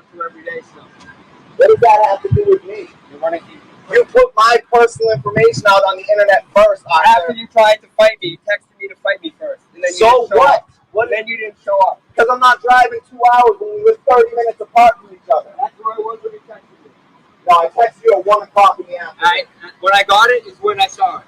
talk to every day still. What does that have to do with me? You put my personal information out on the internet first. After you tried to fight me, you texted me to fight me first. And then so what? What? Then you didn't show up. Because I'm not driving 2 hours when we were 30 minutes apart from each other. That's where I was when you texted me. No, I texted you at 1 o'clock in the afternoon. When I got it is when I saw it.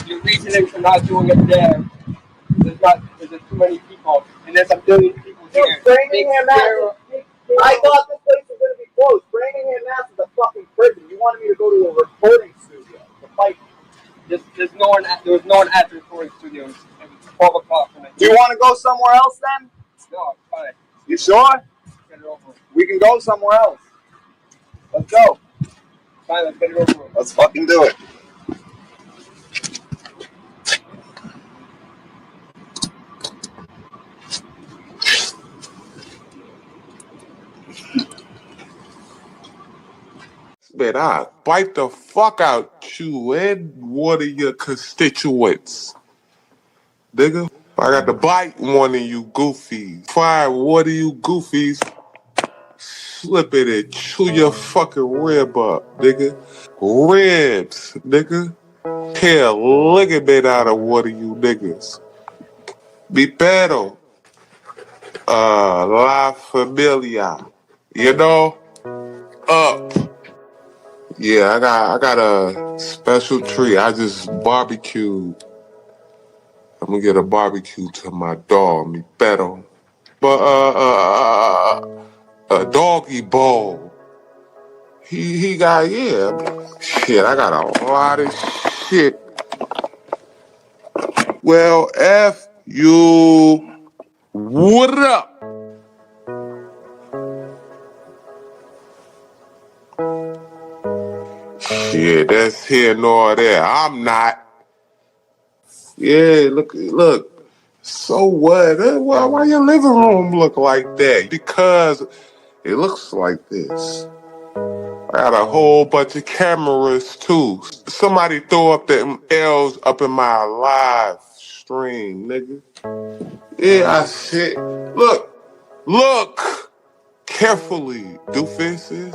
Your reasoning for not doing it there, there's too many people, and there's a billion people here. Framingham, Mass. I thought this place was going to be closed. Framingham, Mass is a fucking prison. You wanted me to go to a recording studio to fight. There was no one at the recording studio. It was 12 o'clock. Do you want to go somewhere else then? No, it's fine. You sure? Get it over with. We can go somewhere else. Let's go. Fine, let's get it over with. Let's fucking do it. Man, I bite the fuck out you and one of your constituents. Nigga, I got to bite one of you goofies. Fire one of you goofies. Slip it and chew your fucking rib up, nigga. Ribs, nigga. Tear a ligament out of one of you niggas. Mi pero. La familia. You know? Up. Yeah, I got a special treat. I just barbecued. I'm gonna get a barbecue to my dog, mi pero. But a doggy bowl. He got shit. I got a lot of shit. Well, F you, what up? Shit, that's here nor there. I'm not. Yeah, look. So what? Why your living room look like that? Because it looks like this. I got a whole bunch of cameras too. Somebody throw up them L's up in my live stream, nigga. Yeah, I shit. Look carefully, doofuses.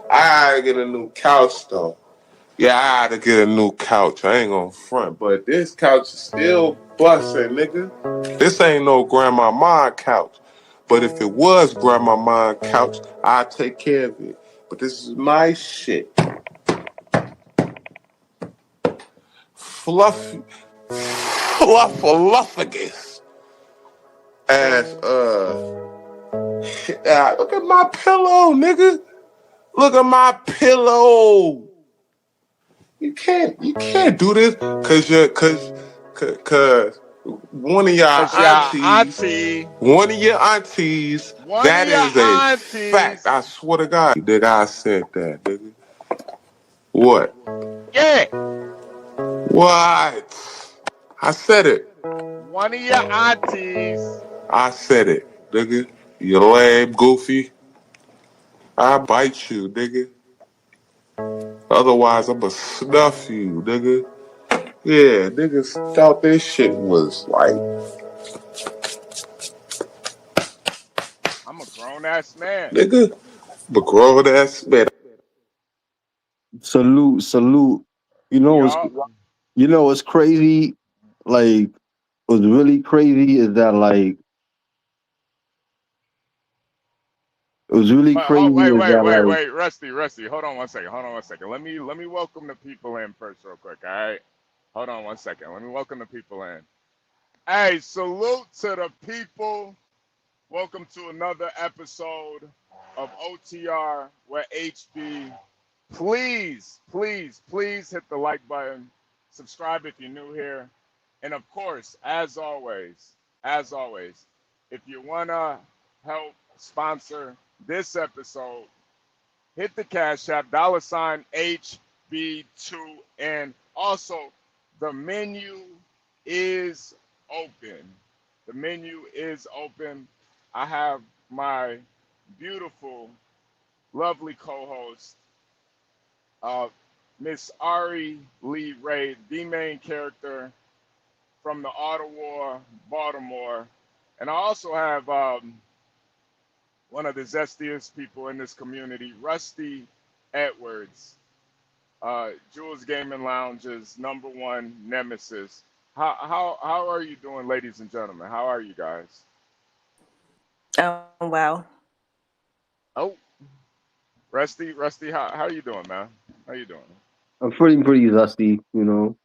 I gotta get a new couch though. Yeah, I gotta get a new couch. I ain't gonna front, but this couch is still busting, nigga. This ain't no Grandma Mine couch. But if it was Grandma Mine couch, I'd take care of it. But this is my shit. Fluffagus. As, look at my pillow, nigga. Look at my pillow. You can't do this cause one of your aunties, that is a fact. I swear to God that I said that, nigga. What? Yeah. What? I said it. One of your aunties. I said it, nigga. You lame goofy. I bite you, nigga. Otherwise, I'ma snuff you, nigga. Yeah, niggas thought this shit was like. I'm a grown ass man. Nigga, I'm a grown ass man. Salute. You know what's crazy? Like, what's really crazy is that like wait, Rusty. Hold on one second. Let me welcome the people in first real quick, all right? Hold on 1 second. Let me welcome the people in. Hey, salute to the people. Welcome to another episode of OTR with HB. Please hit the like button. Subscribe if you're new here. And of course, as always, if you want to help sponsor this episode, hit the Cash App, $HB2. And also, the menu is open. I have my beautiful, lovely co-host, Miss Ari Lee Ray, the main character from the Auto War, Baltimore. And I also have one of the zestiest people in this community, Rusty Edwards, Jules Gaming Lounge's #1 nemesis. How are you doing, ladies and gentlemen? How are you guys? Oh, wow. Oh, Rusty, how are you doing, man? How you doing? I'm feeling pretty dusty, you know.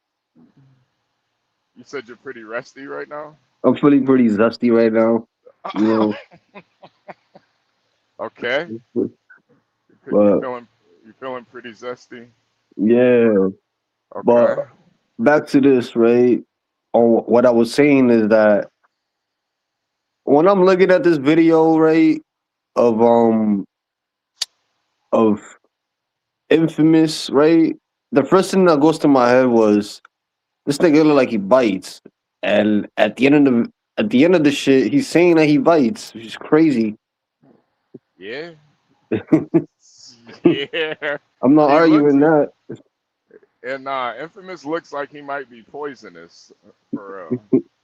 You said you're pretty rusty right now. I'm feeling pretty dusty right now, you Okay, know. you But feeling pretty zesty. yeah, but Okay. back to this, right? On what I was saying is that when I'm looking at this video, right, of of Infamous, right, the first thing that goes to my head was this nigga look like he bites, and at the end of the shit, he's saying that he bites, which is crazy. Yeah. Yeah. I'm not He looks arguing that. and Infamous looks like he might be poisonous for real,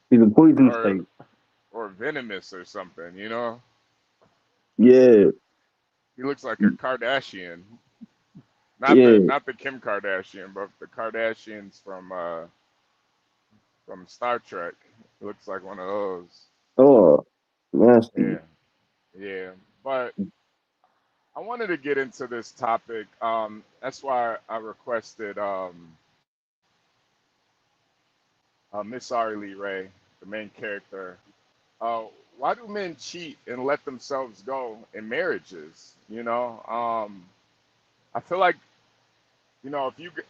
He's a poison or type. venomous or something. You know, Yeah, he looks like a Kardashian. yeah. Not the Kim Kardashian, but the Kardashians from Star Trek. He looks like one of those. Oh, nasty. Yeah, yeah. But I wanted to get into this topic. That's why I requested Miss Ari Lee Ray, the main character. Uh, why do men cheat and let themselves go in marriages? I feel like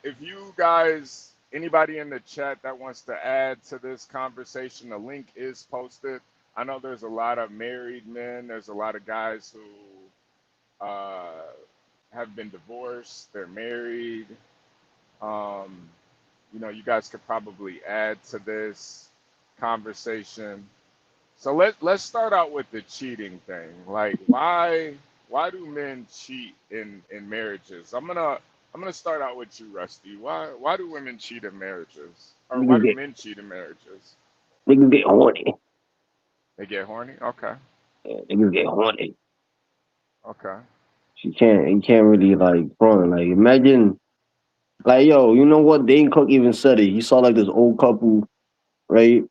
if you guys, anybody in the chat that wants to add to this conversation, the link is posted. I know there's a lot of married men. There's a lot of guys who have been divorced. They're married. Um, you guys could probably add to this conversation. So let's start out with the cheating thing. Like why do men cheat in marriages? I'm gonna start out with you, Rusty. Why do women cheat in marriages? Or why Niggas do get men cheat in marriages? niggas get horny. They get horny? Okay. Yeah, niggas get horny. Okay. You can't really like front. Like imagine like yo, you know what? Dane Cook even said it. He saw like this old couple, right?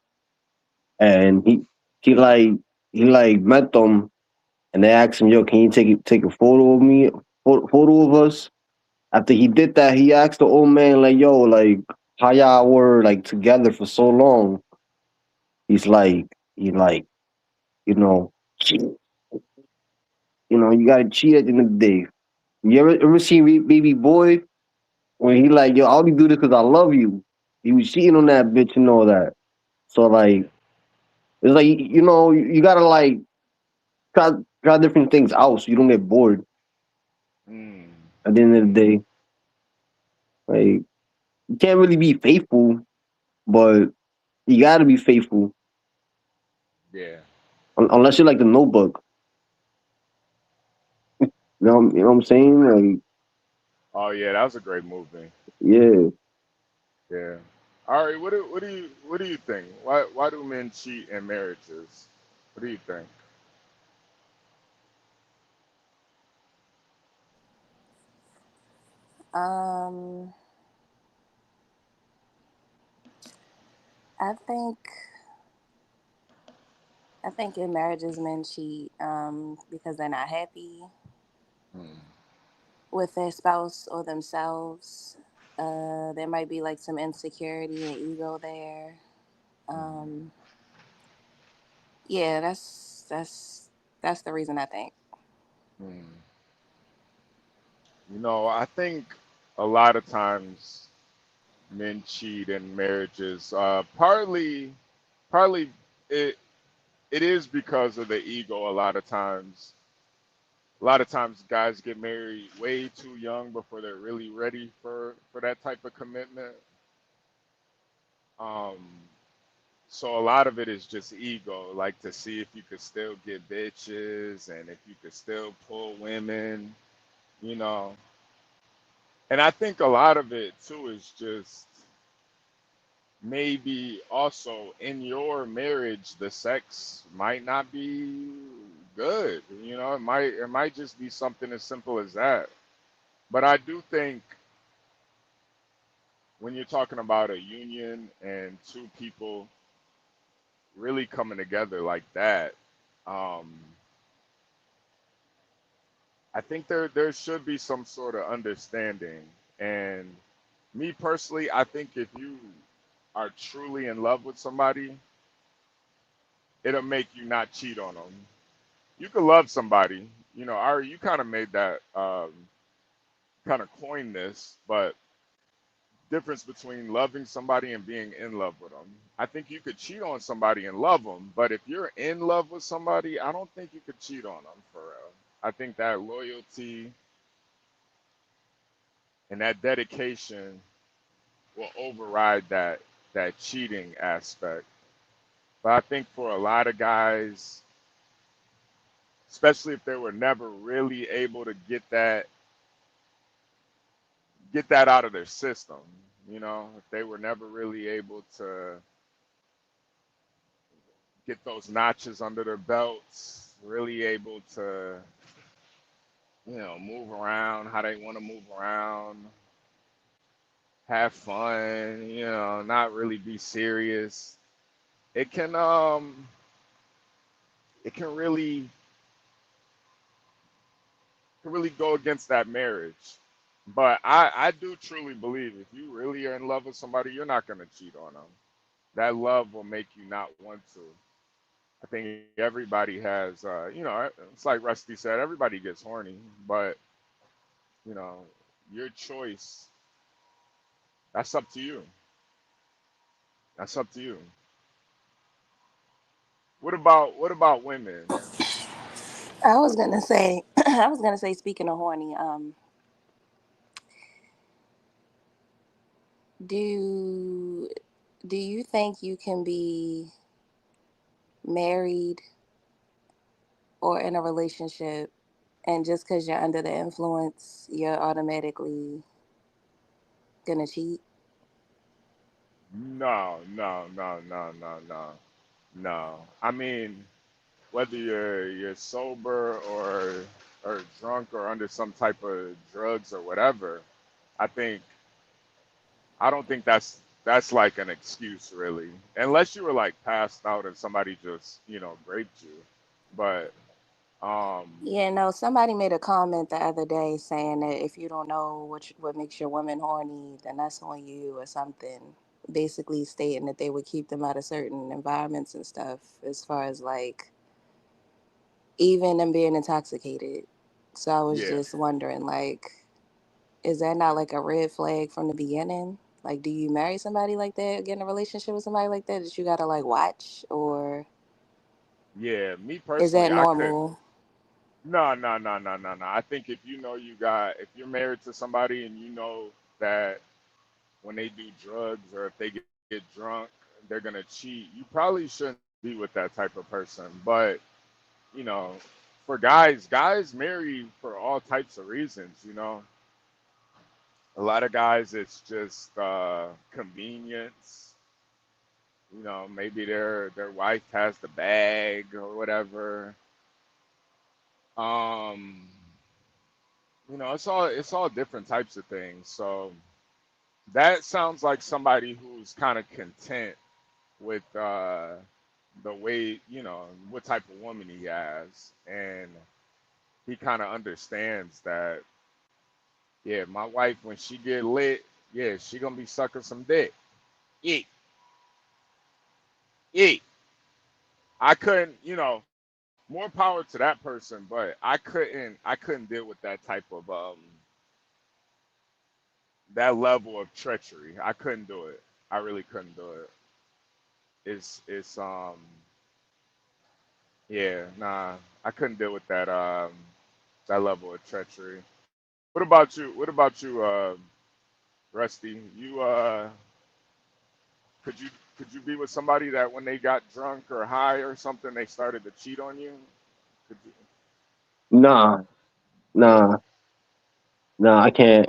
And he like he like met them and they asked him, yo, can you take a photo of me? Photo of us? After he did that, he asked the old man, like, yo, like how y'all were like together for so long. He's like, you know, cheat. You know, you gotta cheat at the end of the day. You ever seen Baby Boy when he like, yo, I only do this because I love you. He was cheating on that bitch and all that. So like, it's like you gotta like try try different things out so you don't get bored. Mm, At the end of the mm, day, like you can't really be faithful, but you gotta be faithful yeah. unless you're like the Notebook. You know what I'm saying? Like, Oh yeah, that was a great movie. yeah, Yeah. All right. What do you think? Why do men cheat in marriages? What do you think? Um, I think in marriages men cheat because they're not happy Hmm. with their spouse or themselves. There might be like some insecurity and ego there. Um, yeah, that's the reason I think. Hmm. I think a lot of times men cheat in marriages. Partly it it is because of the ego. A lot of times guys get married way too young before they're really ready for that type of commitment. Um, so a lot of it is just ego, like to see if you could still get bitches and if you could still pull women, you know. And I think a lot of it too is just maybe also in your marriage the sex might not be good. You know, it might just be something as simple as that. But I do think when you're talking about a union and two people really coming together like that, um, I think there should be some sort of understanding. And me personally, I think if you are truly in love with somebody, it'll make you not cheat on them. You could love somebody, you know. Ari, you kind of made that, kind of coined this, but difference between loving somebody and being in love with them. I think you could cheat on somebody and love them, but if you're in love with somebody, I don't think you could cheat on them for real. I think that loyalty and that dedication will override that cheating aspect. But I think for a lot of guys, especially if they were never really able to get that out of their system, you know, if they were never really able to get those notches under their belts, really able to, move around how they want to move around, have fun, not really be serious. It can really go against that marriage. But I do truly believe if you really are in love with somebody, you're not gonna cheat on them. That love will make you not want to. I think everybody has, it's like Rusty said, everybody gets horny, but you know, your choice, that's up to you. That's up to you. What about women? I was gonna say, I was gonna say, speaking of horny, do do you think you can be married or in a relationship, and just because you're under the influence, you're automatically gonna cheat? No, no, no, no, no, no, no. I mean, whether you're sober or drunk or under some type of drugs or whatever, I think I don't think that's like an excuse really, unless you were like passed out and somebody just raped you. But Yeah, no, somebody made a comment the other day saying that if you don't know what makes your woman horny, then that's on you or something. Basically stating that they would keep them out of certain environments and stuff, as far as like even them being intoxicated. So I was yeah, just wondering, like, is that not like a red flag from the beginning? Like, do you marry somebody like that, get in a relationship with somebody like that you gotta like watch, or yeah. Me is personally, that I could. normal? No, no, no, no, no, no. I think if you're married to somebody and you know that when they do drugs or if they get drunk, they're gonna cheat. You probably shouldn't be with that type of person. But you know, for guys marry for all types of reasons. A lot of guys, it's just convenience. Maybe their wife has the bag or whatever. Um, it's all different types of things. So that sounds like somebody who's kind of content with the way, what type of woman he has, and he kind of understands that, yeah, my wife when she get lit, yeah, she gonna be sucking some dick. Eat, eat. I couldn't, more power to that person, but I couldn't deal with that type of that level of treachery. I couldn't do it. I really couldn't do it. It's yeah, nah, I couldn't deal with that level of treachery. What about you? What about you, Rusty? You could you could you be with somebody that when they got drunk or high or something they started to cheat on you? Could Nah, nah, nah. I can't.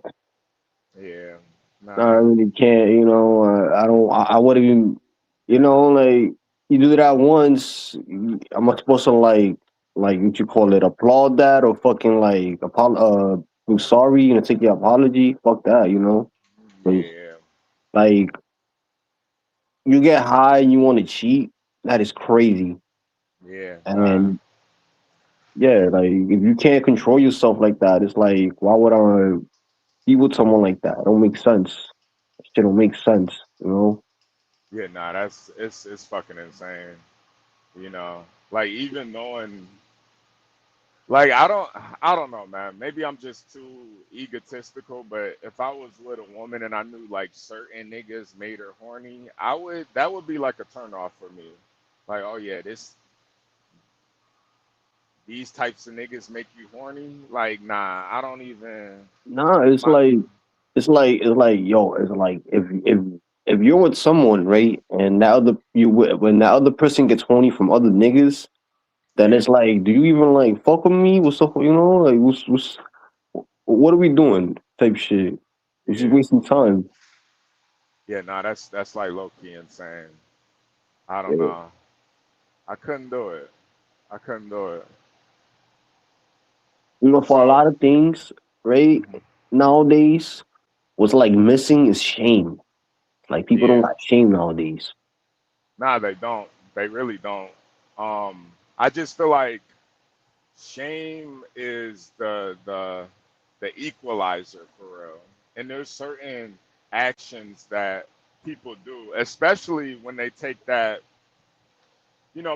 Yeah. I Nah. really can't. You know, I don't. I wouldn't even. You know, like you do that once. Am I supposed to like what you call it, applaud that or fucking like I'm sorry, take the apology. Fuck that, 'Cause, Yeah. like you get high and you want to cheat. That is crazy. Yeah. Nah. And yeah, like if you can't control yourself like that, it's like why would I be with someone like that? It don't make sense. Shit don't make sense. Yeah. Nah. It's fucking insane. You know, like even knowing, like I don't know, man. Maybe I'm just too egotistical, but if I was with a woman and I knew like certain niggas made her horny, that would be like a turn off for me. Like, oh yeah, these types of niggas make you horny. Like, nah, I don't even. Nah, it's My like yo, it's like if you're with someone, right, and when that other person gets horny from other niggas, then Yeah, it's like, do you even like fuck with me? What's up? Like what are we doing? Type shit. It's just yeah, wasting time. yeah. Nah, that's like low key insane. I don't Yeah. know. I couldn't do it. I couldn't do it. For a So, lot of things, right, mhm, nowadays, what's like missing is shame. Like people don't yeah. got shame nowadays. Nah, they don't. They really don't. I just feel like shame is the equalizer for real. And there's certain actions that people do, especially when they take that,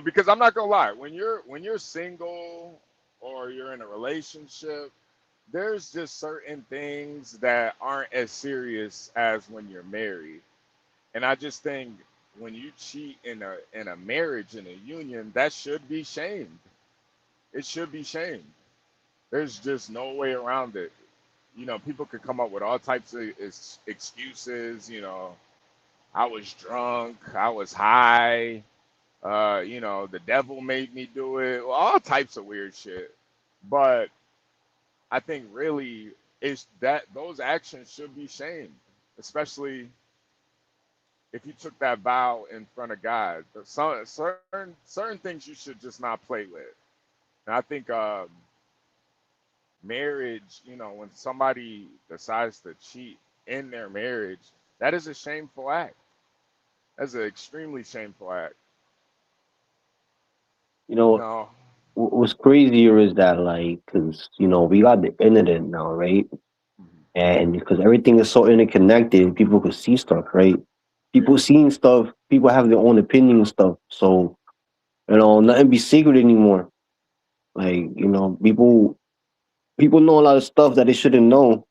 because I'm not gonna lie, when you're single or you're in a relationship, there's just certain things that aren't as serious as when you're married. And I just think when you cheat in a marriage, in a union, that should be shamed. It should be shamed. There's just no way around it. People could come up with all types of excuses. I was drunk, I was high, the devil made me do it, well, all types of weird shit. But I think really it's that those actions should be shamed, especially if you took that vow in front of God. Certain things you should just not play with. And I think marriage, when somebody decides to cheat in their marriage, that is a shameful act. That's an extremely shameful act. You You know, know. what's crazier is that like, cause we got the internet now, right? Mhm. And because everything is so interconnected, people could see stuff, right? Yeah. People seeing stuff, people have their own opinion and stuff. So, nothing be secret anymore. Like, people know a lot of stuff that they shouldn't know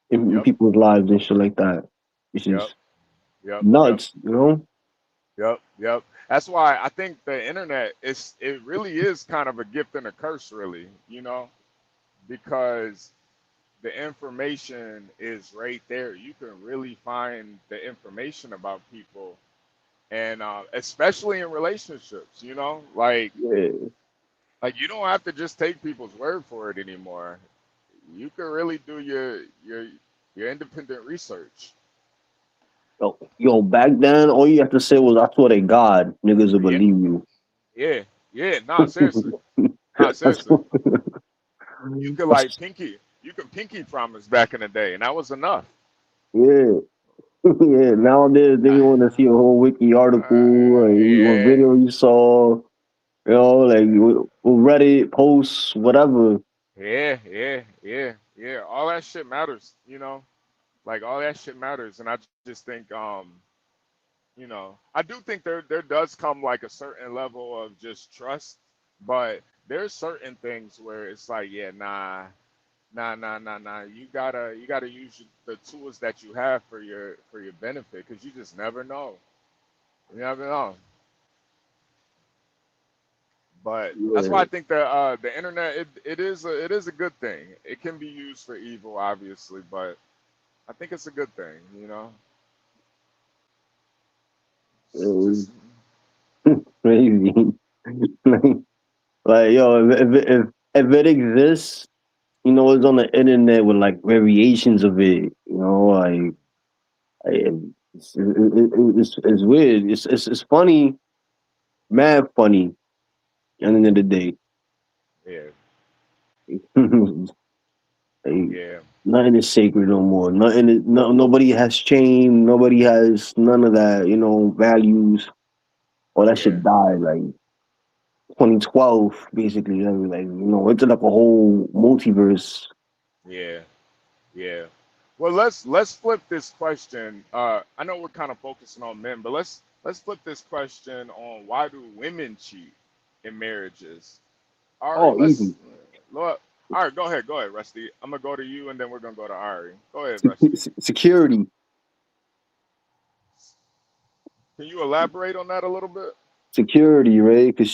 in Yep. people's lives and shit like that. Which Yep. is Yep. Yep. nuts. Yep. Yep. That's why I think the internet it really is kind of a gift and a curse, really. Because the information is right there. You can really find the information about people, and especially in relationships. Yeah. Like you don't have to just take people's word for it anymore. You can really do your independent research. Yo, back then, all you have to say was, I swear to God, niggas will Yeah, believe you. yeah, yeah. Nah, seriously. Nah, That's seriously. You could like pinky. You could pinky promise back in the day, and that was enough. yeah. Yeah, nowadays they want to see a whole wiki article, like what Yeah, video you saw, like Reddit posts, whatever. yeah, yeah, yeah, yeah. All that shit matters. Like all that shit matters, and I just think, I do think there does come like a certain level of just trust, but there's certain things where it's like, yeah, nah, nah, nah, nah, nah. You gotta use the tools that you have for your benefit, because you just never know. You never know. But that's why Yeah, I think that the internet it is a good thing. It can be used for evil, obviously, but I think it's a good thing. It's it just was crazy. like, yo, if it exists, it's on the internet with like variations of it. I- it's weird. It's funny, mad funny. At the end of the day, Yeah, like, yeah, nothing is sacred no more. Nobody has shame. Nobody has none of that. Values. All that yeah, shit died like 2012, basically. Into like a whole multiverse. yeah, yeah. Well, let's flip this question. I know we're kind of focusing on men, but let's flip this question on why do women cheat in marriages? Ari, Oh, let's easy. look. All right, go ahead, Rusty. I'm gonna go to you, and then we're gonna go to Ari. Go ahead, Rusty. Security. Can you elaborate on that a little bit? Security, right? Because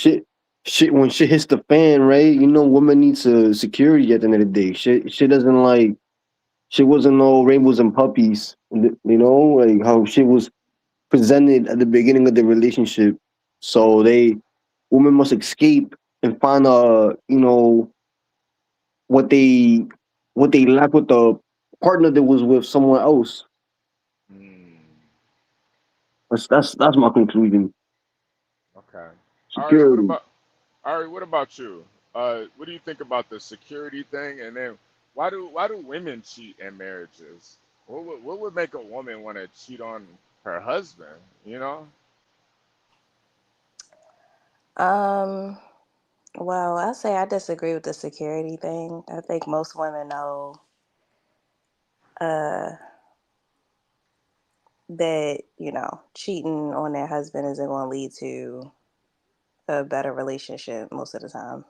when shit hits the fan, right? Women need to security at the end of the day. Shit doesn't like shit wasn't no rainbows and puppies. Like how shit was presented at the beginning of the relationship. So women must escape and find what they what they lack with the partner that was with someone else. Hmm. That's my conclusion. Okay. Ari, Security. What about you? What do you think about the security thing? And then why do women cheat in marriages? What would make a woman want to cheat on her husband? You know? Um, well, I say I disagree with the security thing. I think most women know uh that, cheating on their husband isn't going to lead to a better relationship most of the time.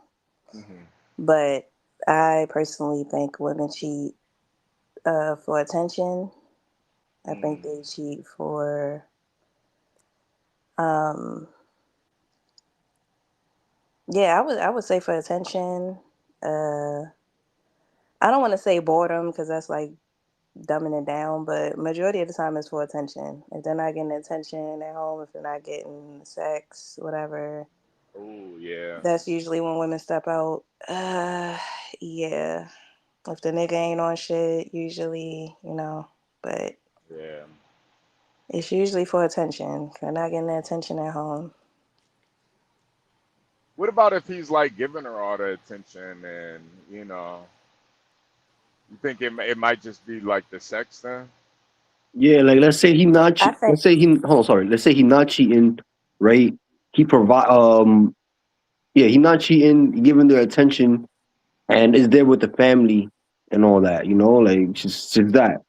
Hmm. But I personally think women cheat for attention. I think Mm. they cheat for um yeah, I would say for attention. Uh I don't want to say boredom because that's like dumbing it down, but majority of the time it's for attention. If they're not getting attention at home, if they're not getting sex, whatever, Oh yeah, that's usually when women step out. Yeah. If the nigga ain't on shit, usually, but yeah. it's usually for attention. If they're not getting the attention at home. What about if he's like giving her all the attention and you think it might just be like the sex then? Yeah, like let's say he not I think let's say he hold on, sorry. Let's say he not cheating, right? He provide yeah, he not cheating, giving their attention and is there with the family and all that, like just that.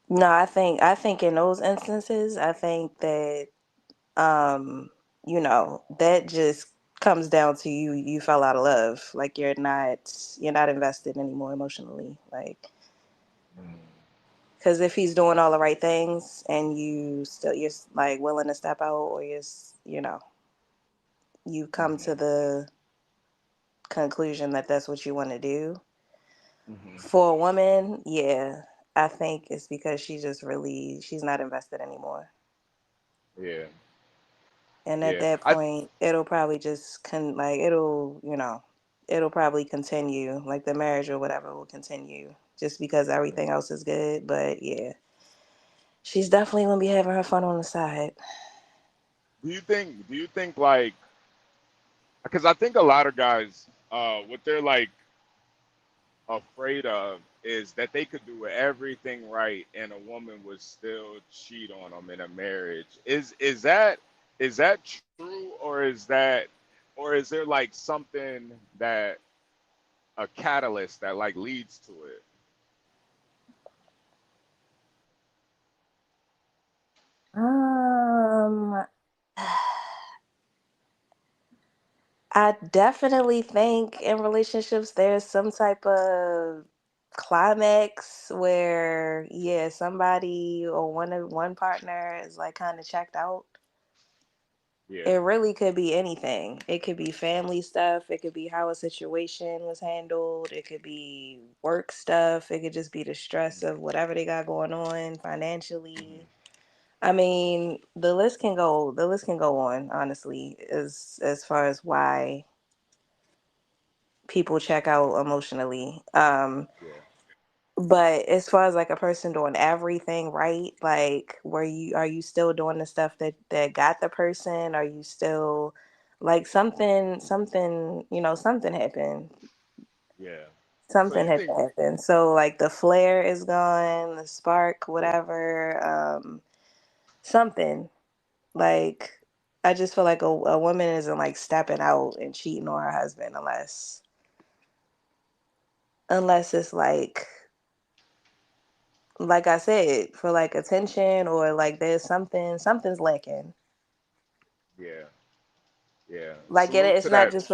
no, I think in those instances, I think that that just comes down to you fell out of love. Like you're not invested anymore emotionally. Like Mm. because if he's doing all the right things and you're like willing to step out, or you come to Hmm. the conclusion that that's what you want to do. Hmm. For a woman, yeah, I think it's because she's not invested anymore. Yeah, And at yeah. that I point, it'll probably just it'll probably continue, like the marriage or whatever will continue just because everything else is good. But yeah, she's definitely gonna be having her fun on the side. do you think like because I think a lot of guys what they're like afraid of is that they could do everything right and a woman would still cheat on them in a marriage. Is that true or is there like something that a catalyst that like leads to it? Um, I definitely think in relationships there's some type of climax where yeah, somebody or one partner is like kind of checked out. Yeah. It really could be anything. It could be family stuff, it could be how a situation was handled, it could be work stuff, it could just be the stress of whatever they got going on financially. I mean, the list can go on, honestly, as far as why people check out emotionally. Yeah. But as far as like a person doing everything right, like are you still doing the stuff that got the person? Are you still like something, something happened. Yeah. So Something you had to think? happen. So like the flare is gone, the spark, whatever, something. Like I just feel like a woman isn't like stepping out and cheating on her husband unless it's like I said, for like attention or like there's something's lacking. Yeah. Yeah. Like Salute it's to not that. just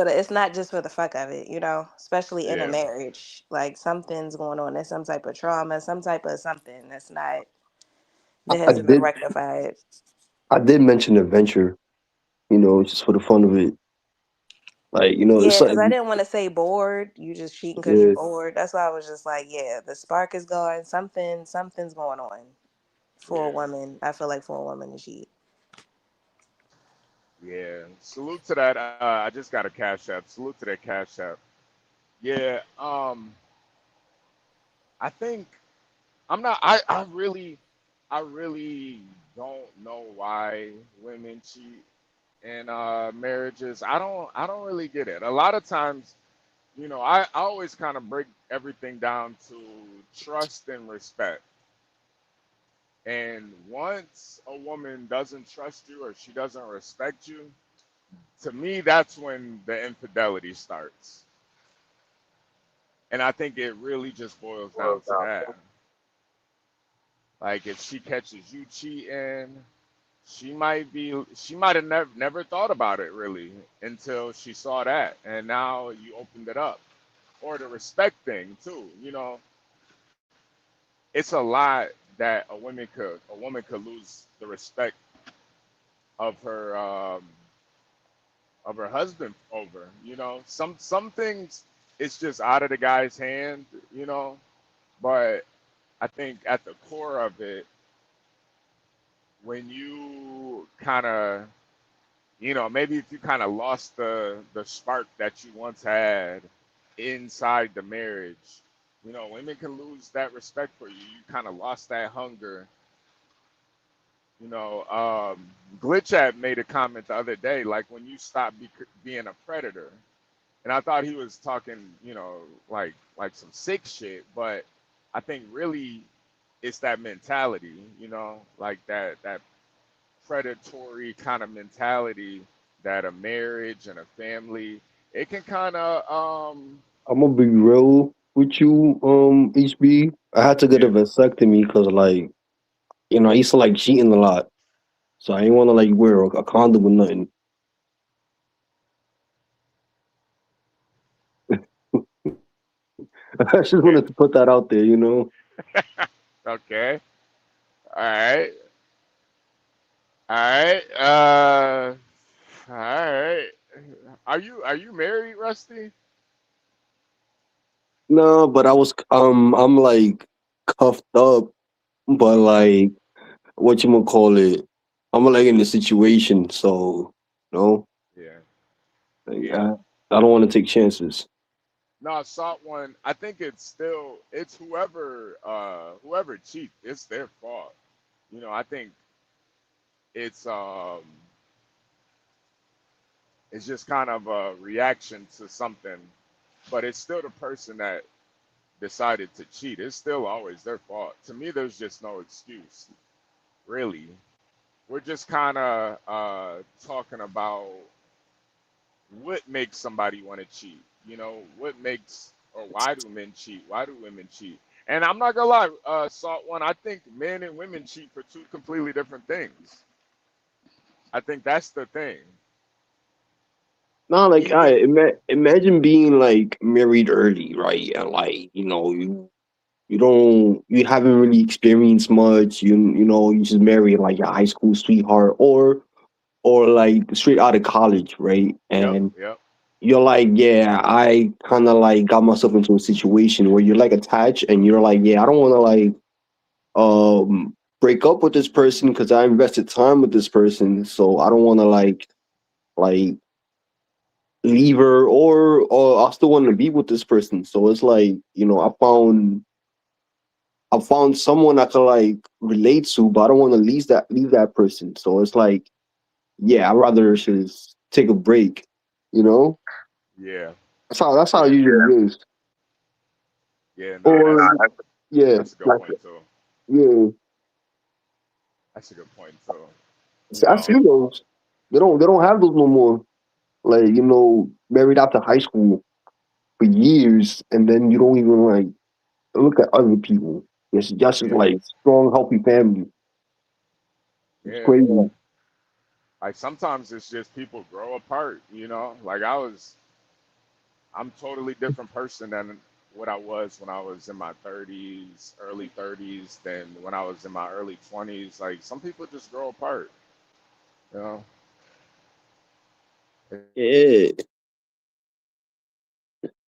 for the fuck of it, especially in a Yeah. marriage. Like something's going on. There's some type of trauma, some type of something that I hasn't been did rectified. I did mention adventure, just for the fun of it. Like, it's Yeah, because I something. didn't want to say bored. You just cheating because you Yeah, bored. That's why I was just like, yeah, the spark is gone. Something's going on for a Yeah. woman. I feel like for a woman to cheat. Yeah. Salute to that. I just got a cash app. Salute to that cash app. Yeah. I think I'm not. I really don't know why women cheat in marriages. I don't really get it. A lot of times, I always kind of break everything down to trust and respect. And once a woman doesn't trust you or she doesn't respect you, to me, that's when the infidelity starts. And I think it really just boils down to that. Like if she catches you cheating, she might have never thought about it really until she saw that, and now you opened it up. Or the respect thing too. It's a lot that a woman could lose the respect of her husband over. Some things it's just out of the guy's hand. But I think at the core of it, when you kind of, maybe if you kind of lost the spark that you once had inside the marriage, women can lose that respect for you. You kind of lost that hunger. Glitch had made a comment the other day, like when you stop being a predator, and I thought he was talking, like some sick shit, but I think really it's that mentality, like that predatory kind of mentality that a marriage and a family it can kind of I'm gonna be real with you, HB. I had to get a yeah. vasectomy because, like, I used to like cheating a lot, so I didn't want to like wear a condom or nothing. I just Okay. wanted to put that out there. Okay. All right. All right. All right. Are you married, Rusty? No, but I'm like cuffed up, but like what you gonna call it? I'm like in the situation, so you know, Yeah. like, Yeah. I don't want to take chances. No, I saw one. I think it's whoever cheats, it's their fault. I think it's um it's just kind of a reaction to something, but it's still the person that decided to cheat. It's still always their fault. To me, there's just no excuse, really. We're just kind of talking about what makes somebody want to cheat. What makes or why do men cheat? Why do women cheat? And I'm not gonna lie, Salt One. I think men and women cheat for two completely different things. I think that's the thing. No, like Even imagine being like married early, right? And like you haven't really experienced much. You just marry like your high school sweetheart or like straight out of college, right? yep, And yep, you're like, yeah, I kind of like got myself into a situation where you're like attached, and you're like, yeah, I don't want to like break up with this person because I invested time with this person, so I don't want to like leave her, or I still want to be with this person. So it's like, I found someone I can like relate to, but I don't want to leave that person. So it's like, yeah, I'd rather just take a break, you know? Yeah. That's how it usually is. Yeah. No, Or yeah, that's a good point too. yeah. That's a good point too. You I know. see those. They don't have those no more. Like, married after high school for years, and then you don't even like look at other people. It's just Yeah. like strong, healthy family. It's Yeah. crazy. Like sometimes it's just people grow apart. You know. Like I'm totally different person than what I was when I was in my 30s, early 30s, than when I was in my early 20s. Like some people just grow apart. You know. It Yeah,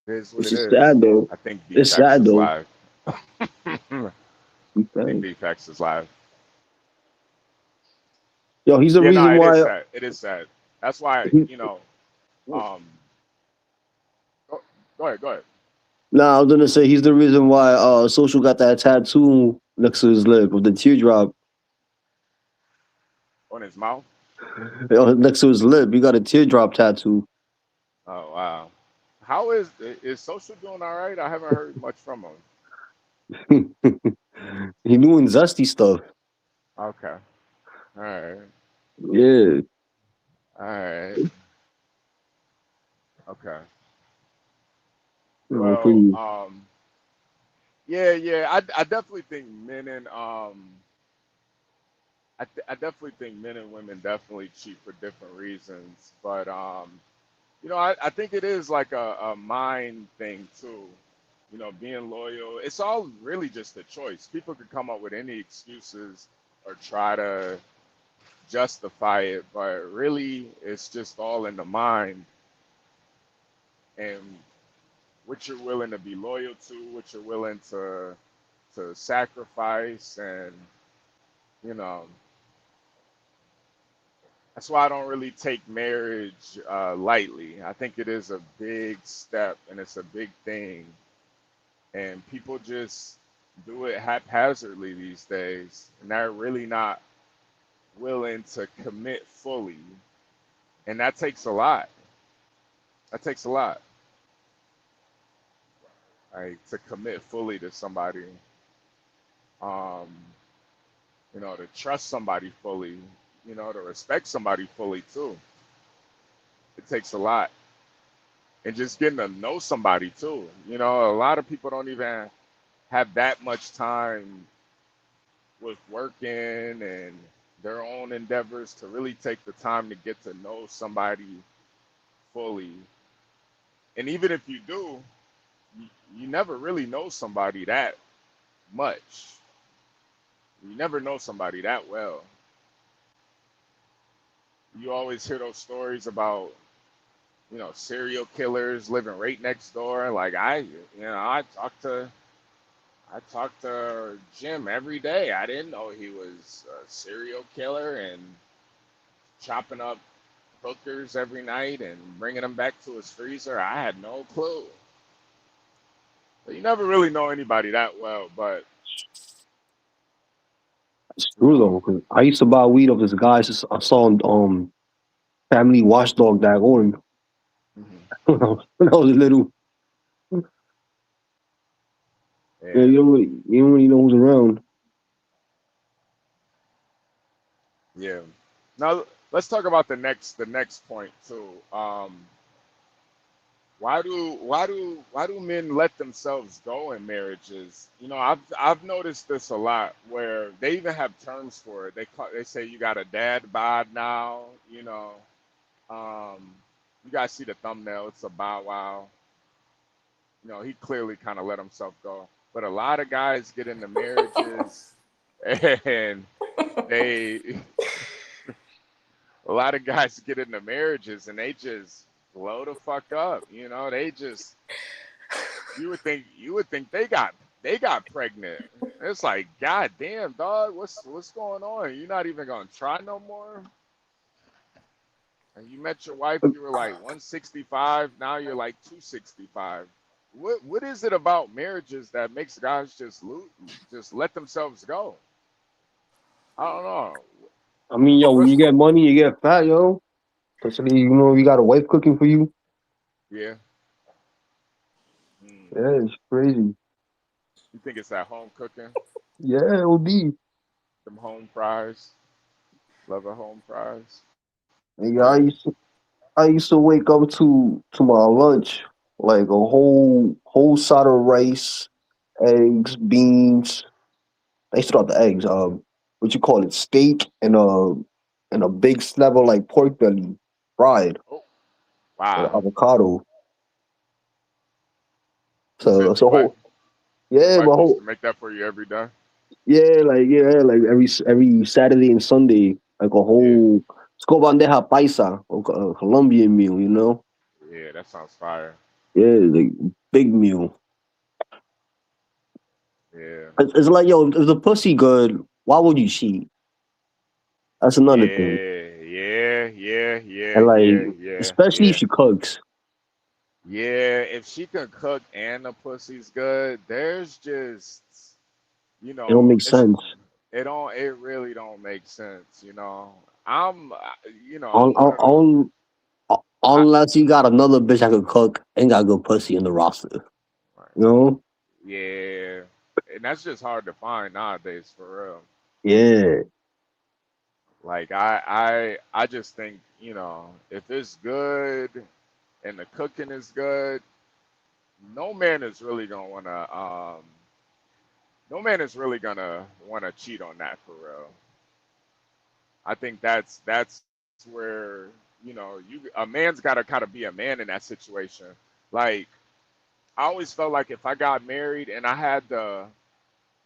is what it's it just is. sad though. I think It's defects sad is though. live. I It's think sad. defects is live. Yo, he's the Yeah, no, reason it is why. sad. It is sad. That's why, He, um, go, go ahead, go ahead. nah, I was gonna say he's the reason why Social got that tattoo next to his lip with the teardrop. On his mouth. Next to his lip. He got a teardrop tattoo. Oh wow. How is social doing all right? I haven't heard much from him. He doing zesty stuff. Okay. All right. Yeah. All right. Okay. Oh, Well, pretty. yeah, yeah. I definitely think men and I definitely think men and women definitely cheat for different reasons, but I think it is like a mind thing too. Being loyal. It's all really just a choice. People could come up with any excuses or try to justify it, but really it's just all in the mind and what you're willing to be loyal to, what you're willing to sacrifice, and you know that's why I don't really take marriage lightly. I think it is a big step and it's a big thing, and people just do it haphazardly these days, and they're really not willing to commit fully, and that takes a lot. That takes a lot, like to commit fully to somebody, um, to trust somebody fully, to respect somebody fully too. It takes a lot, and just getting to know somebody too. A lot of people don't even have that much time with working and their own endeavors to really take the time to get to know somebody fully. And even if you do, you never really know somebody that much. You never know somebody that well. You always hear those stories about, serial killers living right next door. Like I talk to Jim every day. I didn't know he was a serial killer and chopping up hookers every night and bringing them back to his freezer. I had no clue. But you never really know anybody that well. But It's you true know, though, 'cause I used to buy weed of this guy. I saw on Family Watchdog that on mhm. when I was little. Yeah, Yeah, you don't really know who's around. yeah. Now let's talk about the next point too. Why do men let themselves go in marriages? I've noticed this a lot where they even have terms for it. They say you got a dad bod now. Um, you guys see the thumbnail? It's a Bow Wow. He clearly kind of let himself go. But a lot of guys get into marriages and they a lot of guys get into marriages and they just blow the fuck up. They just you would think they got pregnant. It's like, God damn, dog, what's going on? You're not even gonna try no more. And you met your wife, you were like 165, now you're like 265. What is it about marriages that makes guys just let themselves go? I don't know. I mean, yo, when What's you get money, you get fat, yo. Especially, you got a wife cooking for you. yeah? Mm, Yeah, it's crazy. you think it's at home cooking? Yeah, OD. Them home fries, love a home fries. Nigga, Yeah. I used to wake up to my lunch like a whole side of rice, eggs, beans. They start the eggs. What you call it? Steak and a big slab of like pork belly, fried Oh, with wow. avocado. You So said it's a whole your yeah, wife my used whole to make that for you every day. like every Saturday and Sunday, like a Yeah. whole it's called bandeja paisa, a Colombian meal. Yeah, that sounds fire. Yeah, like big meal. Yeah. It's like, yo, if the pussy good, why would you cheat? That's another thing. Yeah. And like, especially if Yeah. she cooks, Yeah, if she can cook and the pussy's good, there's just, it don't make it's sense. it really don't make sense, I'm, Un, I'm one un, of the, un, I, unless you got another bitch that could cook and got good pussy in the roster. You know? yeah, and that's just hard to find nowadays for real. Yeah. Like I just think, if it's good and the cooking is good, no man is really gonna wanna no man is really gonna wanna cheat on that for real. I think that's where, a man's gotta kind of be a man in that situation. Like I always felt like if I got married and I had to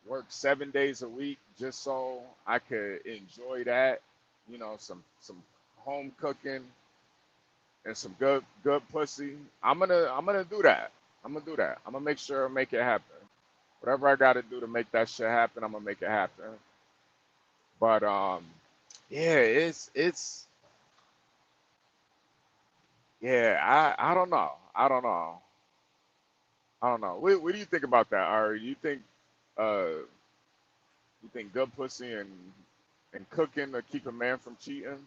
work 7 days a week just so I could enjoy that, some home cooking and some good pussy, I'm gonna do that. I'm gonna do that. I'm gonna make sure I make it happen. Whatever I gotta do to make that shit happen, I'm gonna make it happen. But yeah, it's yeah, I don't know. I don't know. I don't know. What do you think about that? Or you think good pussy and cooking to keep a man from cheating?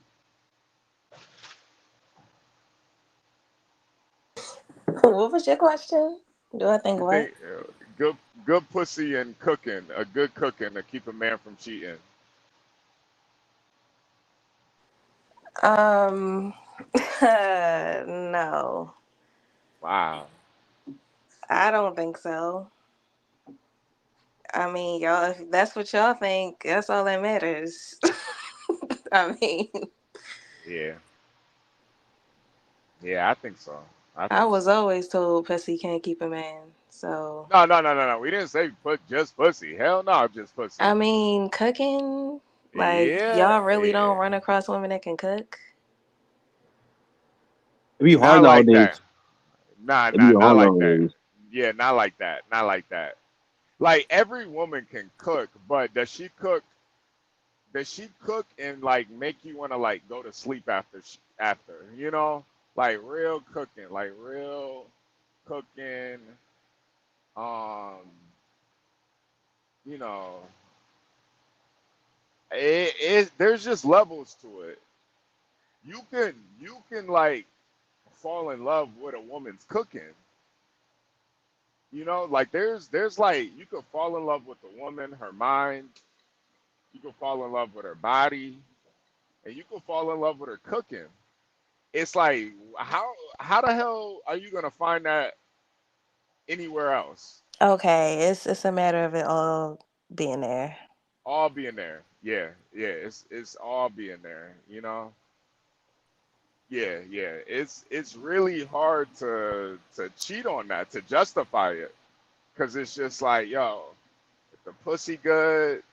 What was your question? Do I think You what? think good pussy and cooking, a good cooking to keep a man from cheating? Um, no, Wow. I don't think so. I mean, y'all, if that's what y'all think, that's all that matters. I mean, Yeah. Yeah, I think so. I I think so. was always told pussy can't keep a man. So, No. We didn't say put just pussy. Hell no, just I pussy. mean, cooking, like, Yeah, y'all really yeah. don't run across women that can cook? It'd be hard Not like that. nowadays. It'd be Not hard like that. nowadays. Yeah, not like that. Not like that. Like every woman can cook, but does she cook and like make you want to like go to sleep after, like real cooking, like real cooking, um, you know, there's just levels to it. You can like fall in love with a woman's cooking. Like there's like you could fall in love with the woman, her mind, you could fall in love with her body, and you could fall in love with her cooking. It's like how the hell are you gonna find that anywhere else? Okay, it's a matter of it all being there. All being there. Yeah. It's all being there, Yeah. It's really hard to cheat on that, to justify it. Cause it's just like, yo, if the pussy good,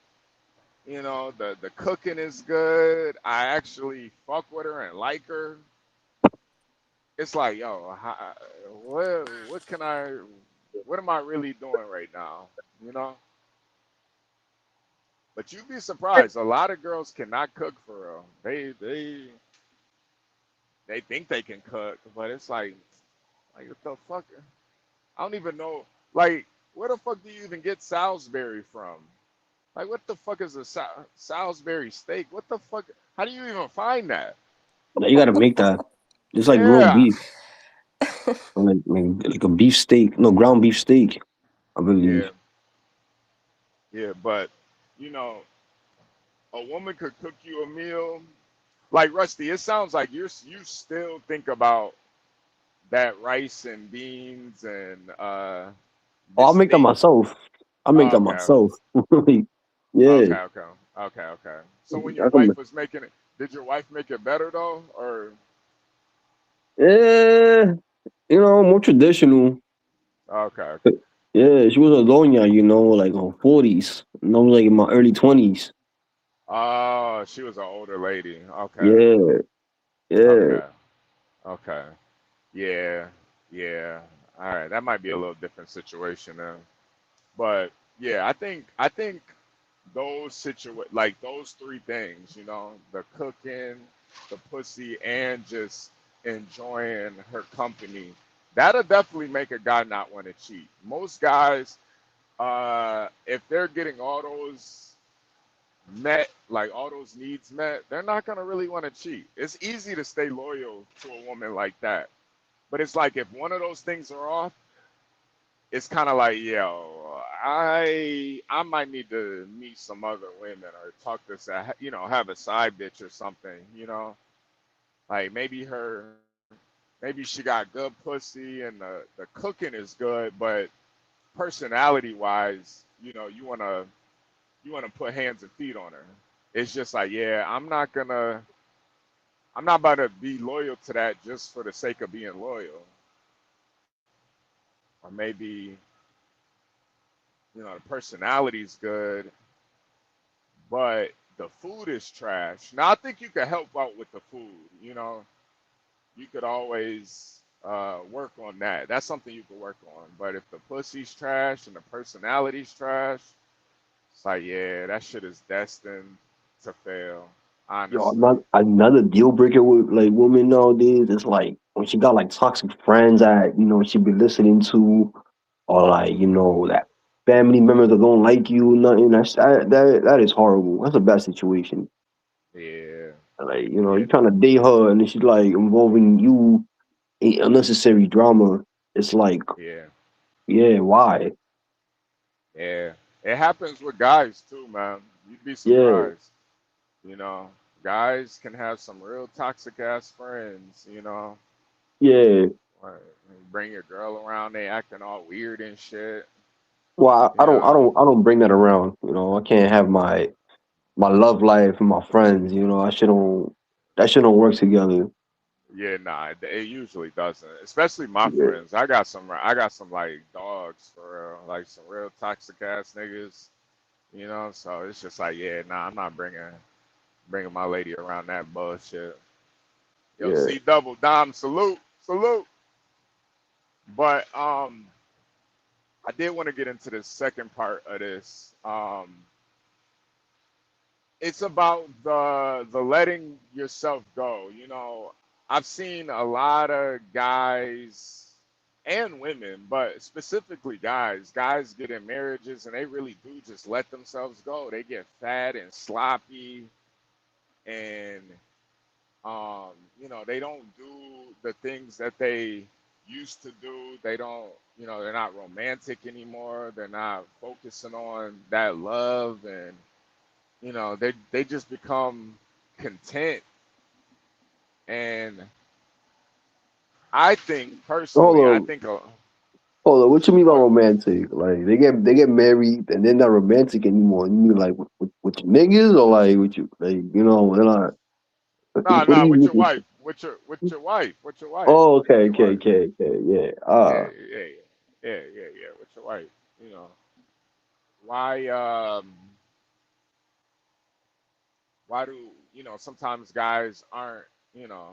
the cooking is good. I actually fuck with her and like her. It's like, yo, what am I really doing right now? You know? But you'd be surprised. A lot of girls cannot cook for real. they think they can cook, but it's like what the fuck? I don't even know. Like, where the fuck do you even get Salisbury from? Like, what the fuck is a Salisbury steak? What the fuck? How do you even find that? Now you gotta make that. It's like grilled Yeah, beef, or like a beef steak. No, ground beef steak, I yeah, believe. yeah. But you know, a woman could cook you a meal. Like Rusty, it sounds like you still think about that rice and beans and Oh, this I'll make that steak. myself. I make Oh, that okay, myself. Yeah, okay, okay, okay, okay. So when your I can. wife was making it, did your wife make it better though, or Yeah, more traditional. okay? Yeah, she was a doña, like on 40s. And I was like in my early 20s. Oh, she was an older lady. Okay, Yeah, yeah. okay, okay. Yeah, yeah. All right, that might be a little different situation then. But yeah, I think like those three things, the cooking, the pussy, and just enjoying her company, that'll definitely make a guy not want to cheat. Most guys, if they're getting all those met, like all those needs met, they're not gonna really want to cheat. It's easy to stay loyal to a woman like that. But it's like if one of those things are off, it's kind of like, yo, I might need to meet some other women or talk to, have a side bitch or something, like maybe she got good pussy and the cooking is good, but personality wise, you wanna put hands and feet on her. It's just like, yeah, I'm not about to be loyal to that just for the sake of being loyal, or maybe the personality's good, but the food is trash. Now I think you could help out with the food. You could always work on that. That's something you could work on. But if the pussy's trash and the personality's trash, it's like, yeah, that shit is destined to fail. Yo, Honestly. another deal breaker with like women nowadays is like when she got like toxic friends that she be listening to, or like that family members that don't like you, nothing. That is horrible. That's a bad situation. Yeah. Like Yeah. you trying to date her and then she's like involving you in unnecessary drama. It's like, Yeah. yeah, why? Yeah. It happens with guys too, man. You'd be Yeah, surprised. You know, guys can have some real toxic ass friends, yeah. Like, bring your girl around, they acting all weird and shit. Well, I You don't, I know, don't, I don't bring that around. I can't have my love life and my friends. That shouldn't work together. yeah, nah, it usually doesn't. Especially my Yeah, friends. I got some like dogs for real, like some real toxic ass niggas. So it's just like, yeah, nah, I'm not bringing my lady around that bullshit. Yo, yeah. C double Dom, salute, salute. But I did want to get into the second part of this. It's about the letting yourself go. I've seen a lot of guys and women, but specifically guys get in marriages and they really do just let themselves go. They get fat and sloppy, and um, they don't do the things that they used to do. They don't, they're not romantic anymore. They're not focusing on that love, and they just become content. And I think Hold personally, I on, think hold on. What you mean by what romantic? Like they get married and they're not romantic anymore. You mean like with your niggas or like with you like they're not. nah, What do nah, you with your mean? wife, with your wife, with your wife, Oh, with okay, your okay, wife. okay, okay. Yeah. Yeah, yeah, yeah, yeah, with your wife. You know why? Why do sometimes guys aren't? You know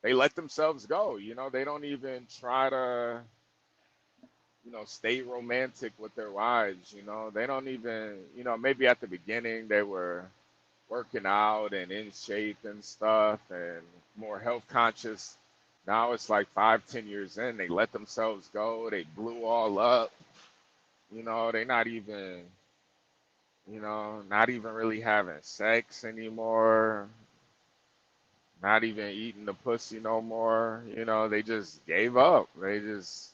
they let themselves go. They don't even try to stay romantic with their wives. They don't even maybe at the beginning they were working out and in shape and stuff and more health conscious. Now it's like 5, 10 years in, they let themselves go. They blew all up. They're not even, not even really having sex anymore. Not even eating the pussy no more. They just gave up. They just,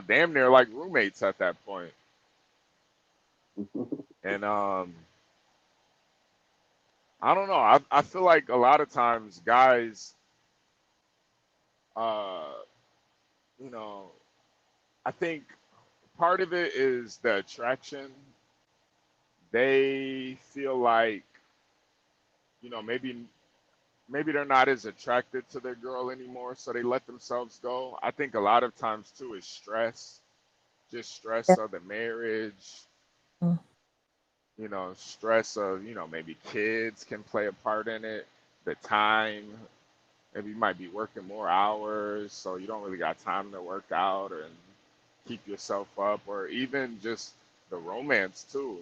damn near like roommates at that point. And I don't know. I feel like a lot of times guys, uh, you know, I think part of it is the attraction. They feel like, maybe they're not as attracted to their girl anymore, so they let themselves go. I think a lot of times too is stress, just stress of the marriage, Mm. stress of, maybe kids can play a part in it, the time. Maybe you might be working more hours, so you don't really got time to work out or keep yourself up, or even just the romance too.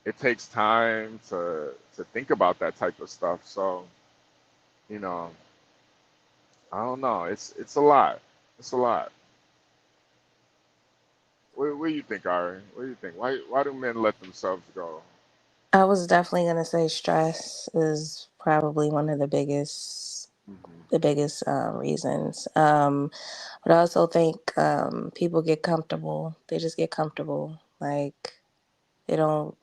It takes time to think about that type of stuff. So, you know, I don't know. It's a lot. It's a lot. What do you think, Ari? What do you think? Why do men let themselves go? I was definitely gonna say stress is probably one of Hmm. the biggest reasons. But I also think people get comfortable. They just get comfortable. Like they don't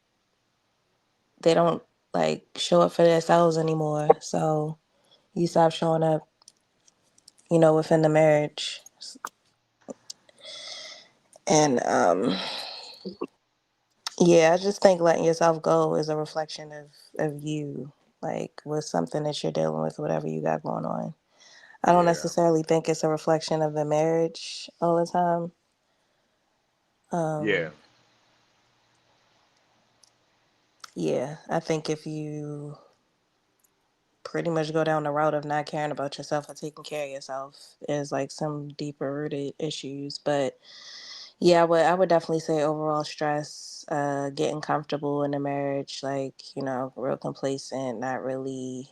they don't like show up for themselves anymore. So you stop showing up, within the marriage. And yeah, I just think letting yourself go is a reflection of you. Like with something that you're dealing with, whatever you got going on. I don't Yeah, necessarily think it's a reflection of the marriage all the time. yeah, Um, yeah, I think if you pretty much go down the route of not caring about yourself or taking care of yourself, is like some deeper rooted issues. But yeah, I would definitely say overall stress, getting comfortable in a marriage, like, real complacent, not really,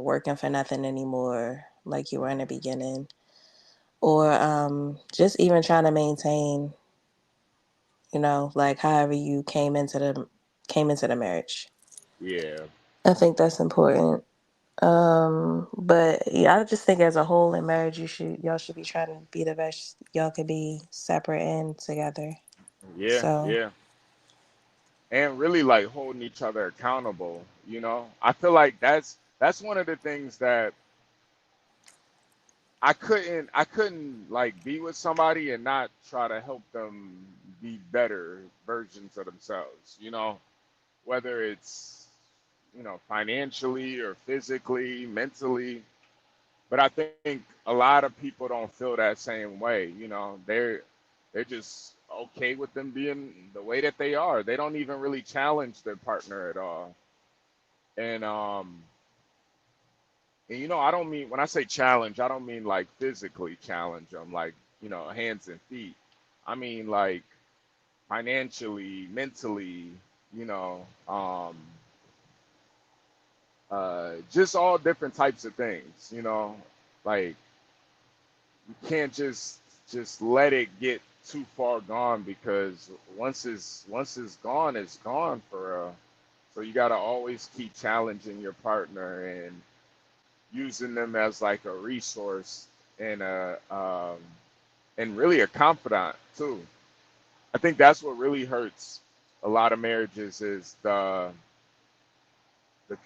working for nothing anymore like you were in the beginning. Or just even trying to maintain, like however you came into the marriage. yeah, I think that's important. But yeah, I just think as a whole in marriage, y'all should be trying to be the best y'all could be separate and together. yeah, So yeah. And really like holding each other accountable. I feel like that's one of the things that I couldn't like be with somebody and not try to help them be better versions of themselves. Whether it's financially or physically, mentally. But I think a lot of people don't feel that same way. They're just okay with them being the way that they are. They don't even really challenge their partner at all. And I don't mean, when I say challenge, I don't mean like physically challenge them, like hands and feet. I mean like financially, mentally, you know, um, just all different types of things. Like you can't just let it get too far gone, because once it's gone, it's gone for real. So you got to always keep challenging your partner and using them as like a resource and and really a confidant too. I think that's what really hurts a lot of marriages is the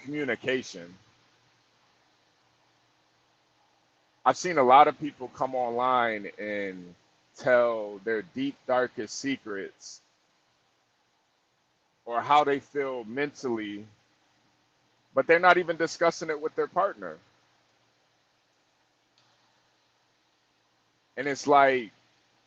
communication. I've seen a lot of people come online and tell their deep, darkest secrets or how they feel mentally, but they're not even discussing it with their partner. And it's like,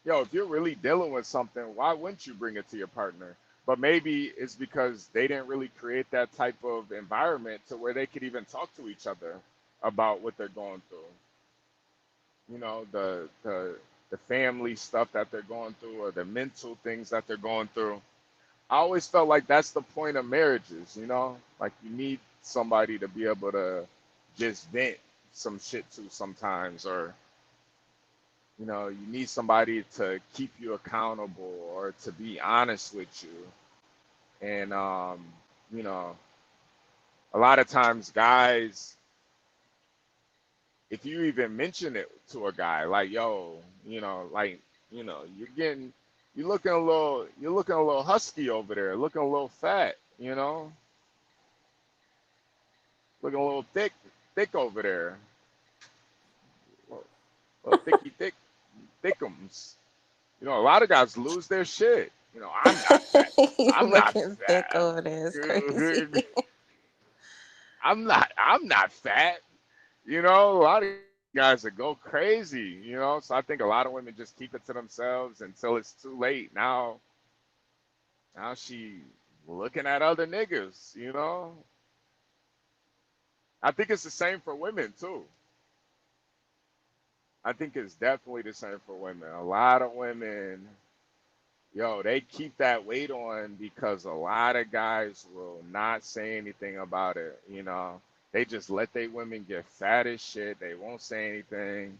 yo, if you're really dealing with something, why wouldn't you bring it to your partner? But maybe it's because they didn't really create that type of environment to where they could even talk to each other about what they're going through. The family stuff that they're going through or the mental things that they're going through. I always felt like that's the point of marriages, you know? Like you need somebody to be able to just vent some shit to sometimes, or you know, you need somebody to keep you accountable or to be honest with you. And you know, a lot of times guys, if you even mention it to a guy, like, yo, like, you're looking a little husky over there, looking a little fat, looking a little thick over there, little, little thickums. A lot of guys lose their shit. I'm not fat. You I'm not looking thick fat. over there is crazy. I'm not fat. A lot of guys that go crazy, So I think a lot of women just keep it to themselves until it's too late. Now she looking at other niggas. I think it's the same for women too. I think it's definitely the same for women. A lot of women, they keep that weight on because a lot of guys will not say anything about it. They just let their women get fat as shit. They won't say anything.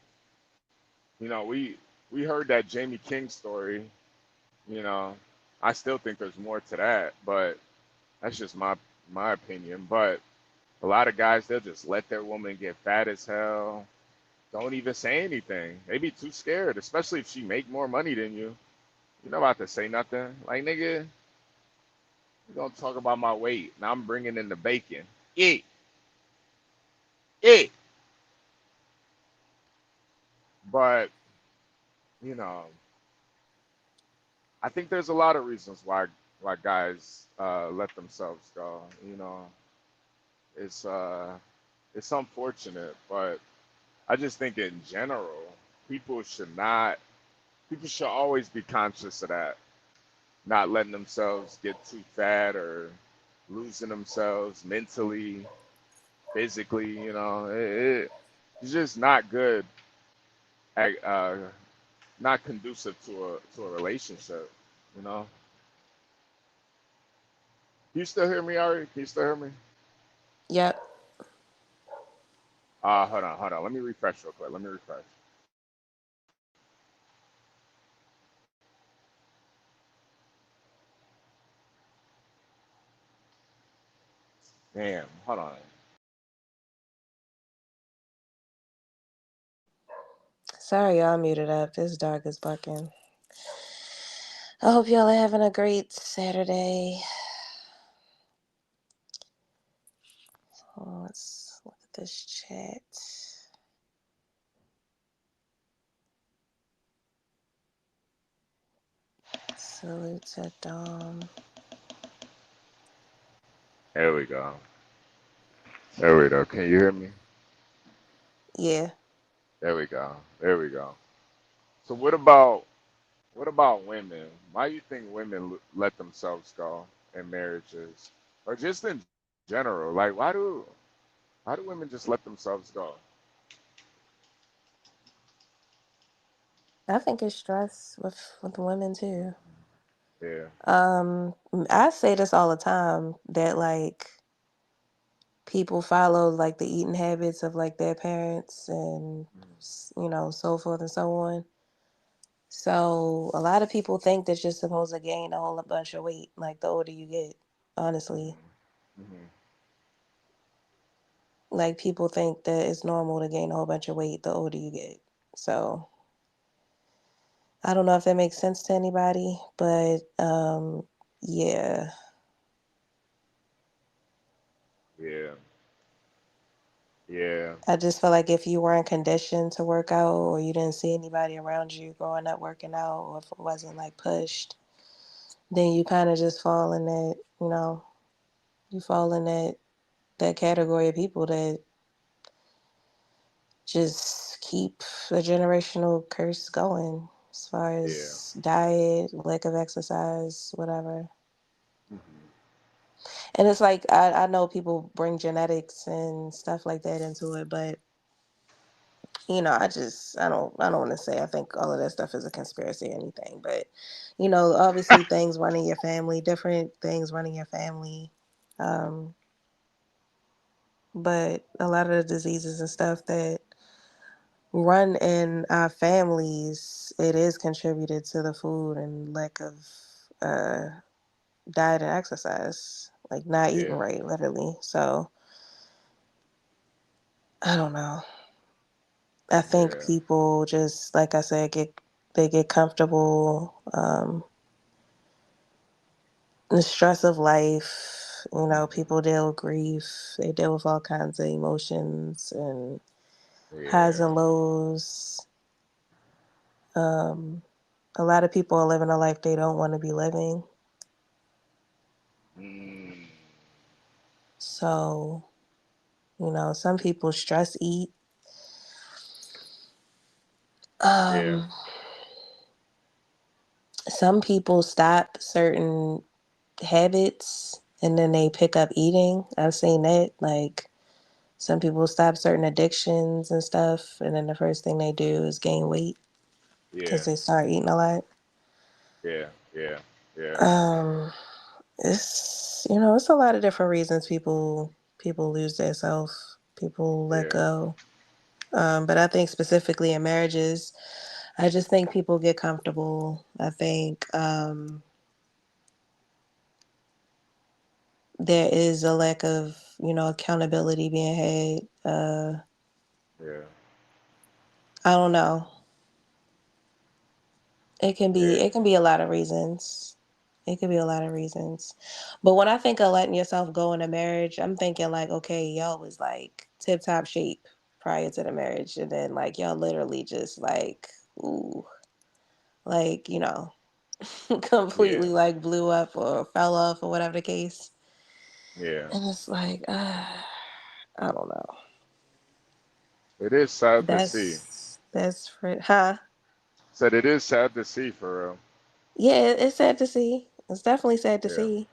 We heard that Jamie King story. You know, I still think there's more to that, but that's just my opinion. But a lot of guys, they'll just let their woman get fat as hell. Don't even say anything. They be too scared, especially if she make more money than you. You're not about to say nothing. Like, nigga, you gonna talk about my weight. Now I'm bringing in the bacon. Eat, eat. But, you know, I think there's a lot of reasons why guys let themselves go. It's uh it's unfortunate, but I just think in general, people should not people should always be conscious of that, not letting themselves get too fat or losing themselves mentally, physically. It's just not good, not conducive to a relationship. You know. Can you still hear me, Ari? Can you still hear me? Yep. Hold on. Let me refresh real quick. Let me refresh. Damn, hold on. Sorry, y'all muted up. This dog is barking. I hope y'all are having a great Saturday. Oh, let's look at this chat. Salute to Dom. There we go. There we go. Can you hear me? Yeah. There we go. There we go. So what about women? Why do you think women let themselves go in marriages, or just in general? Like, why do women just let themselves go? I think it's stress with women too. Yeah. I say this all the time that like people follow like the eating habits of like their parents and so forth and so on. So a lot of people think that you're supposed to gain a whole bunch of weight like the older you get. Honestly, Mm-hmm. Mm-hmm. like people think that it's normal to gain a whole bunch of weight the older you get. So I don't know if that makes sense to anybody, but yeah. Yeah. Yeah. I just feel like if you weren't conditioned to work out or you didn't see anybody around you growing up working out or if it wasn't like pushed, then you kind of just fall in that category of people that just keep the generational curse going as far Yeah. as diet, lack of exercise, whatever. Mm-hmm. And it's like I know people bring genetics and stuff like that into it, but I don't want to say I think all of that stuff is a conspiracy or anything, but obviously things running your family, different things running your family. Um, but a lot of the diseases and stuff that run in our families, it is contributed to the food and lack of uh, diet and exercise, like not eating Yeah, right, literally. So I don't know. I think yeah, people just, like I said, get comfortable. The stress of life, people deal with grief. They deal with all kinds of emotions and highs yeah. and lows. Um, a lot of people are living a life they don't want to be living. Mm, So, some people stress eat. yeah, Um, some people stop certain habits and then they pick up eating. I've seen that. Like, some people stop certain addictions and stuff, and then the first thing they do is gain weight because yeah, they start eating a lot. yeah, yeah, yeah, Um, it's a lot of different reasons people lose their self, people let yeah, go. But I think specifically in marriages, I just think people get comfortable. I think there is a lack of accountability being had. yeah, I don't know. yeah, It can be a lot of reasons. It could be a lot of reasons. But when I think of letting yourself go in a marriage, I'm thinking like, okay, y'all was like tip top shape prior to the marriage. And then like y'all literally just like, ooh, like, yeah, completely like blew up or fell off or whatever the case. yeah. And it's like, I don't know. It is sad to see. That's for, huh? Said it is sad to see for real. Yeah, it's sad to see. It's definitely sad to Yeah, see.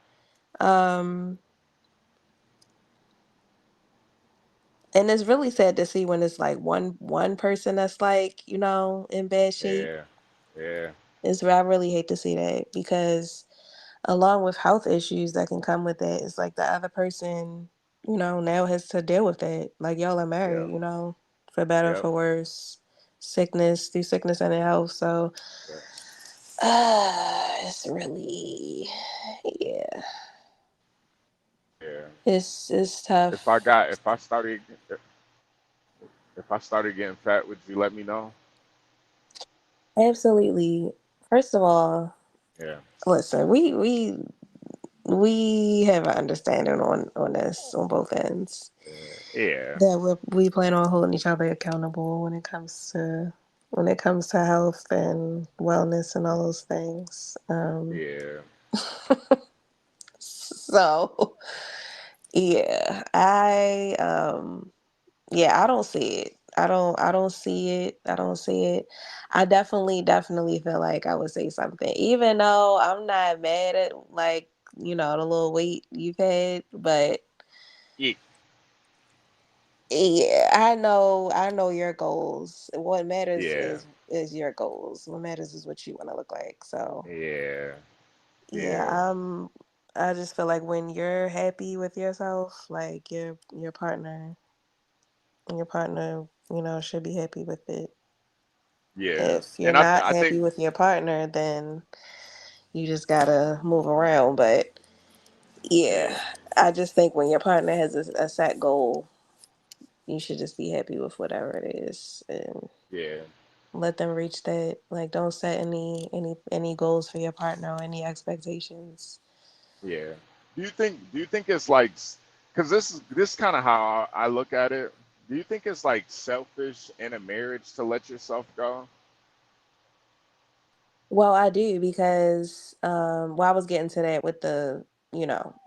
Um, And it's really sad to see when it's like one person that's like, in bad shape. yeah, yeah, I really hate to see that because along with health issues that can come with it, it's like the other person, now has to deal with it. Like y'all are married, yep, for better or yep, for worse. Sickness and health. So yep, it's really, yeah, yeah. it's tough. If I started getting fat, would you let me know? Absolutely. First of all, Yeah, listen, we have an understanding on this on both ends yeah, that we plan on holding each other accountable when it comes to health and wellness and all those things. yeah, So yeah, I don't see it. I don't see it. I don't see it. I definitely feel like I would say something, even though I'm not mad at like the little weight you've had, but yeah, yeah, I know your goals. What matters yeah, is your goals. What matters is what you want to look like. So yeah, yeah, yeah, I just feel like when you're happy with yourself, like your partner, should be happy with it. yeah. If you're And not I think happy with your partner, then you just gotta move around. But yeah, yeah, I just think when your partner has a set goal, you should just be happy with whatever it is and yeah, let them reach that. Like, don't set any goals for your partner or any expectations. yeah. Do you think it's like because this kind of how I look at it. Do you think it's like selfish in a marriage to let yourself go? Well, I do because I was getting to that with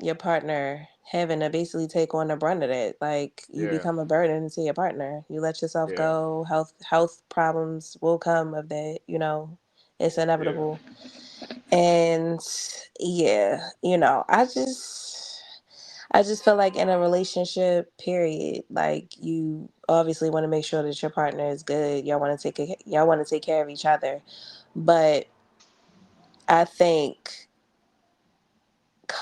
your partner having to basically take on the brunt of that. Like you Yeah, become a burden to your partner. You let yourself yeah, go, health problems will come of that, it's yeah, inevitable. And yeah, I just I just feel like in a relationship, period, like you obviously want to make sure that your partner is good. Y'all want to take care of each other, but I think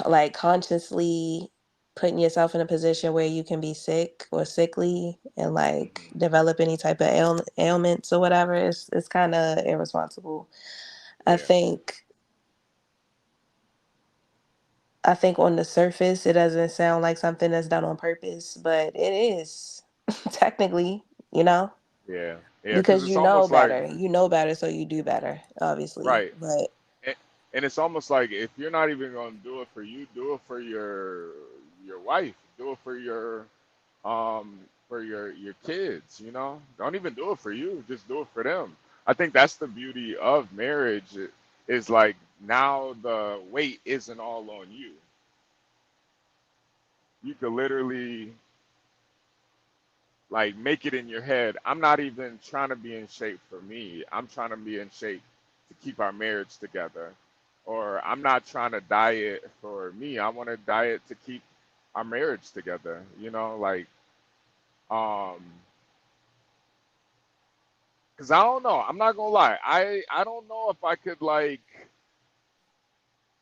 like consciously putting yourself in a position where you can be sick or sickly and like Hmm. develop any type of ailments or whatever is it's kind of irresponsible. I Yeah, think I think on the surface it doesn't sound like something that's done on purpose, but it is technically, you know, yeah, yeah. Because because it's almost like you know better, so you do better, obviously. right, But and, and it's almost like if you're not even gonna do it for you, do it for your wife, do it for your kids. You know, don't even do it for you, just do it for them. I think that's the beauty of marriage. Is like now the weight isn't all on you. You could literally like make it in your head. I'm not even trying to be in shape for me. I'm trying to be in shape to keep our marriage together. Or I'm not trying to diet for me. I want to diet to keep our marriage together. You know, like um cuz I don't know. I'm not going to lie. I don't know if I could like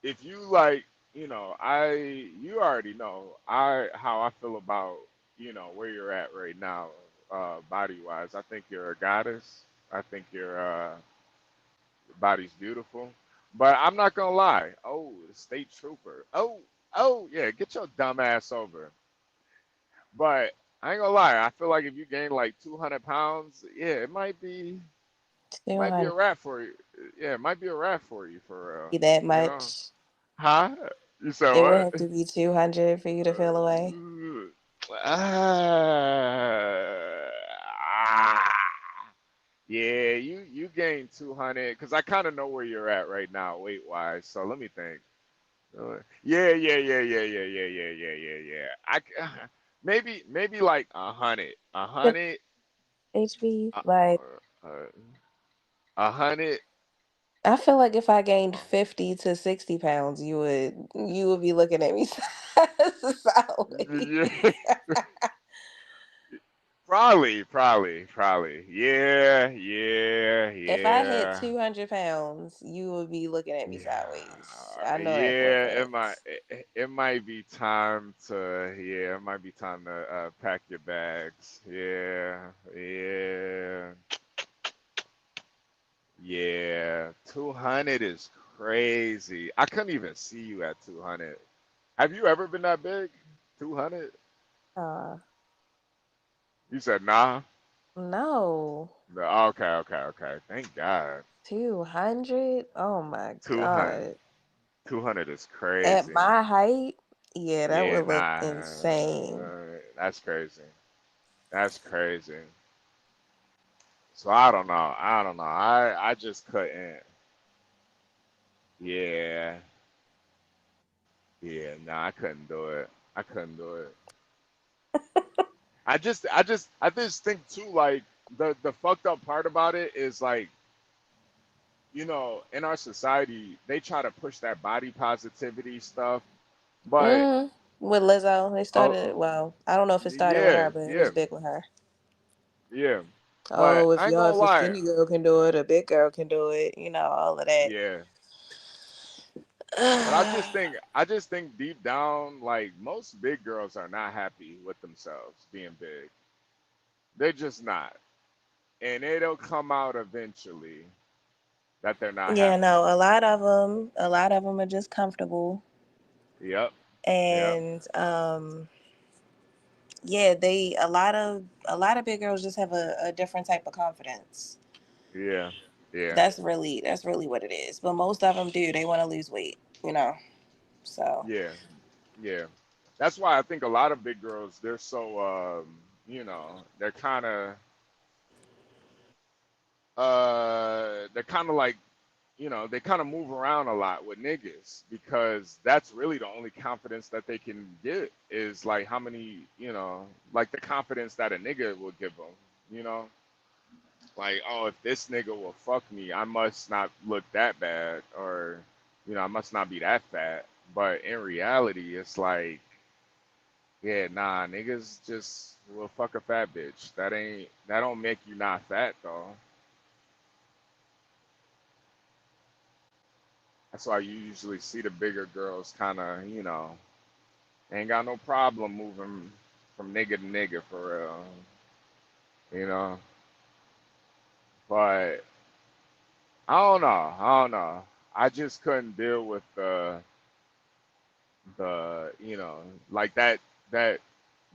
if you like, I you already know I how I feel about, where you're at right now, body wise. I think you're a goddess. I think your body's beautiful. But I'm not gonna lie. Oh, the state trooper. Oh yeah, get your dumb ass over. But I ain't gonna lie, I feel like if you gain like 200 pounds, yeah, it might be a 200 wrap for you. Yeah, it might be a wrap for you for be that real, you know. much. Huh? You said It would what? have to be 200 for you to feel away. Ah, yeah, you gained 200 because I kind of know where you're at right now, weight wise. So let me think. Yeah. Maybe like 100, a But hundred, HB, uh, like, uh, 100. I feel like if I gained uh, 50 to 60 pounds, you would be looking at me sideways. Yeah, probably. If I hit Yeah. 200 pounds, you would be looking at me Yeah, sideways. I know that for a yeah, it might fact. it might be time to yeah, it might be time to pack your bags. Yeah. 200 is crazy. I couldn't even see you at 200. Have you ever been that big? 200? Uh, You said nah. no. No, okay. Thank God. 200? Oh my 200. God. 200 is At crazy. my height, yeah, that Yeah, would look nah. insane. That's crazy. That's crazy. So I don't know. I just couldn't. Yeah. Yeah. No, I couldn't do it. I couldn't do it. I just think too. Like the fucked up part about it is like in our society they try to push that body positivity stuff, but Mm, with Lizzo, they uh, started, well, I don't know if it started with yeah, her, but it yeah, was big with her. yeah. But Oh, if I ain't gonna if a lie. skinny girl can do it, a big girl can do it, all of that. Yeah. But I just think deep down, like most big girls are not happy with themselves being big. They're just not. And it'll come out eventually that they're not Yeah, happy. no, a lot of them are just comfortable, Yep. Yep. and yeah, a lot of big girls just have a different type of confidence. Yeah. Yeah. That's really what it is. But most of them do. They want to lose weight, you know. So Yeah. Yeah. That's why I think a lot of big girls, they're so they're kind of like they kind of move around a lot with niggas because that's really the only confidence that they can get is like how many, like the confidence that a nigga will give them, you know, like, oh, if this nigga will fuck me, I must not look that bad or, I must not be that fat. But in reality, it's like Yeah, nah, niggas just will fuck a fat bitch. That don't make you not fat though. That's why you usually see the bigger girls kind of, ain't got no problem moving from nigga to nigga for real, you know. But I don't know. I don't know. I just couldn't deal with the like that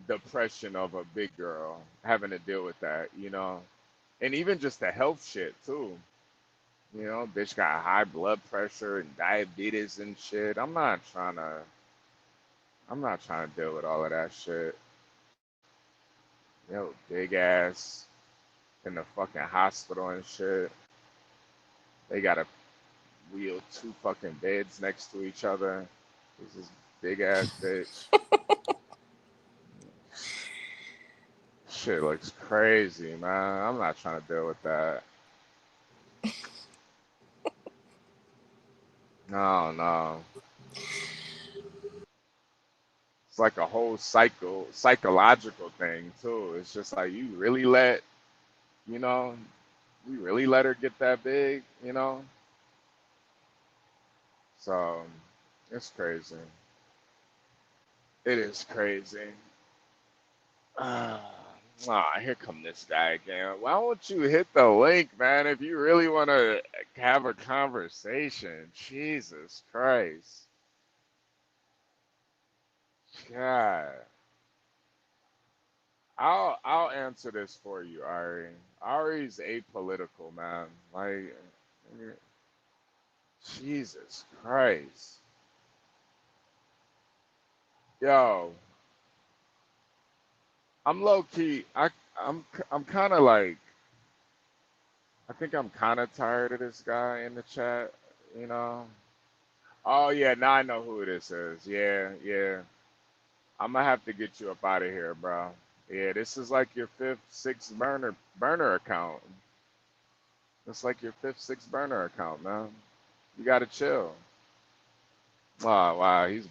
depression of a big girl having to deal with that. And even just the health shit too. Bitch got high blood pressure and diabetes and shit. I'm not trying to deal with all of that shit. Big ass in the fucking hospital and shit. They gotta wheel two fucking beds next to each other. This is big ass bitch. Shit looks crazy, man. I'm not trying to deal with that. No, no. It's like a whole psychological thing too. It's just like you know, you really let her get that big. So it's crazy. It is crazy. Here come this guy again. Why won't you hit the link, man, if you really want to have a conversation? Jesus Christ. God. I'll answer this for you, Ari. Ari's apolitical, man. Like, Jesus Christ. Yo, I'm low key. I'm kind of like I think I'm kind of tired of this guy in the chat, you know. Oh yeah, now I know who this is. Yeah, yeah. I'm gonna have to get you up out of here, bro. Yeah, this is like your fifth, sixth burner account. It's like your fifth, sixth burner account, man. You gotta chill. Wow, wow, he's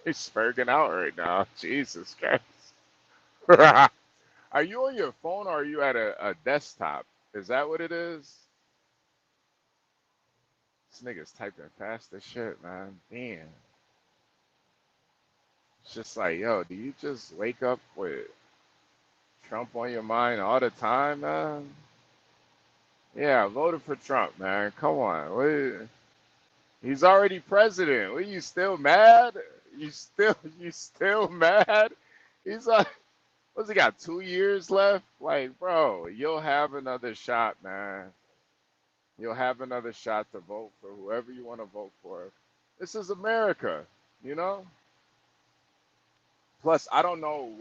he's spurging out right now. Jesus Christ. Are you on your phone or are you at a desktop? Is that what it is? This nigga's typing fast as shit, man. Damn. It's just like, yo, do you just wake up with Trump on your mind all the time, man? Yeah, I voted for Trump, man. Come on. He's already president. What, you still mad? You still mad? He's like, what's he got, 2 years left? Like, bro, you'll have another shot, man. You'll have another shot to vote for whoever you want to vote for. This is America, you know? Plus, uh I don't know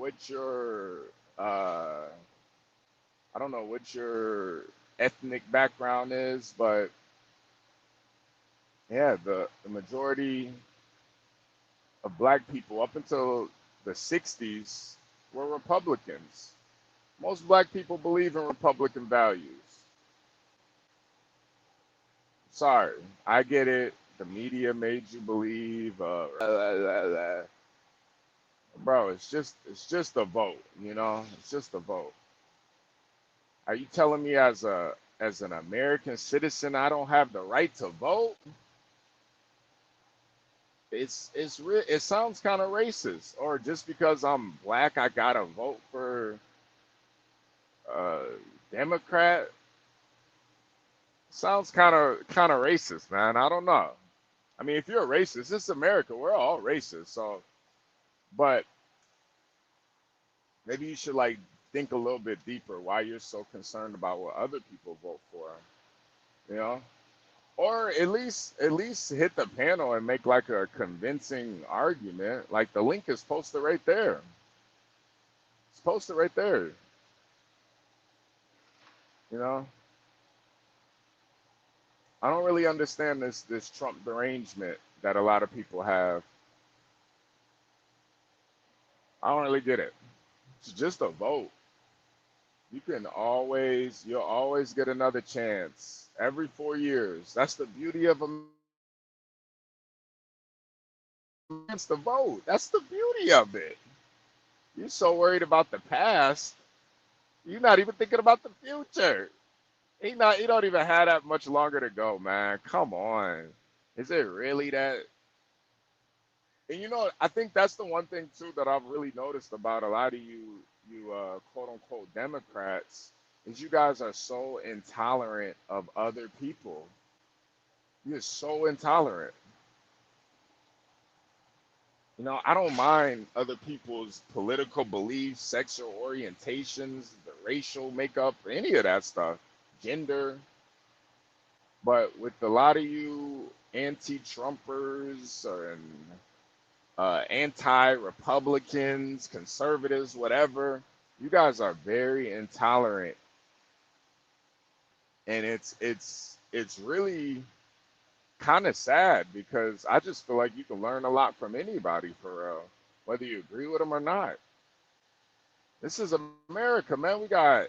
what your ethnic background is, but yeah, the majority of black people up until the 60s were Republicans. Most black people believe in Republican values. Sorry, I get it. The media made you believe, bro. It's just a vote, you know. It's just a vote. Are you telling me as an American citizen I don't have the right to vote? It sounds kind of racist. Or just because I'm black I gotta vote for a Democrat? Sounds kind of racist, man. I don't know. I mean, if you're a racist, it's America. We're all racist. So, but maybe you should like think a little bit deeper why you're so concerned about what other people vote for, you know? Or at least hit the panel and make like a convincing argument. Like the link is posted right there. It's posted right there, you know? I don't really understand this Trump derangement that a lot of people have. I don't really get it. It's just a vote. You'll always get another chance every 4 years. That's the beauty of a chance to vote. That's the beauty of it. You're so worried about the past, you're not even thinking about the future. He don't even have that much longer to go, man. Come on. Is it really that? And I think that's the one thing too that I've really noticed about a lot of you quote unquote Democrats is you guys are so intolerant of other people. You're so intolerant. I don't mind other people's political beliefs, sexual orientations, the racial makeup, any of that stuff, gender. But with a lot of you anti-Trumpers and anti-Republicans, conservatives, whatever, you guys are very intolerant, and it's really kind of sad because I just feel like you can learn a lot from anybody for real, whether you agree with them or not. This is America, man. We got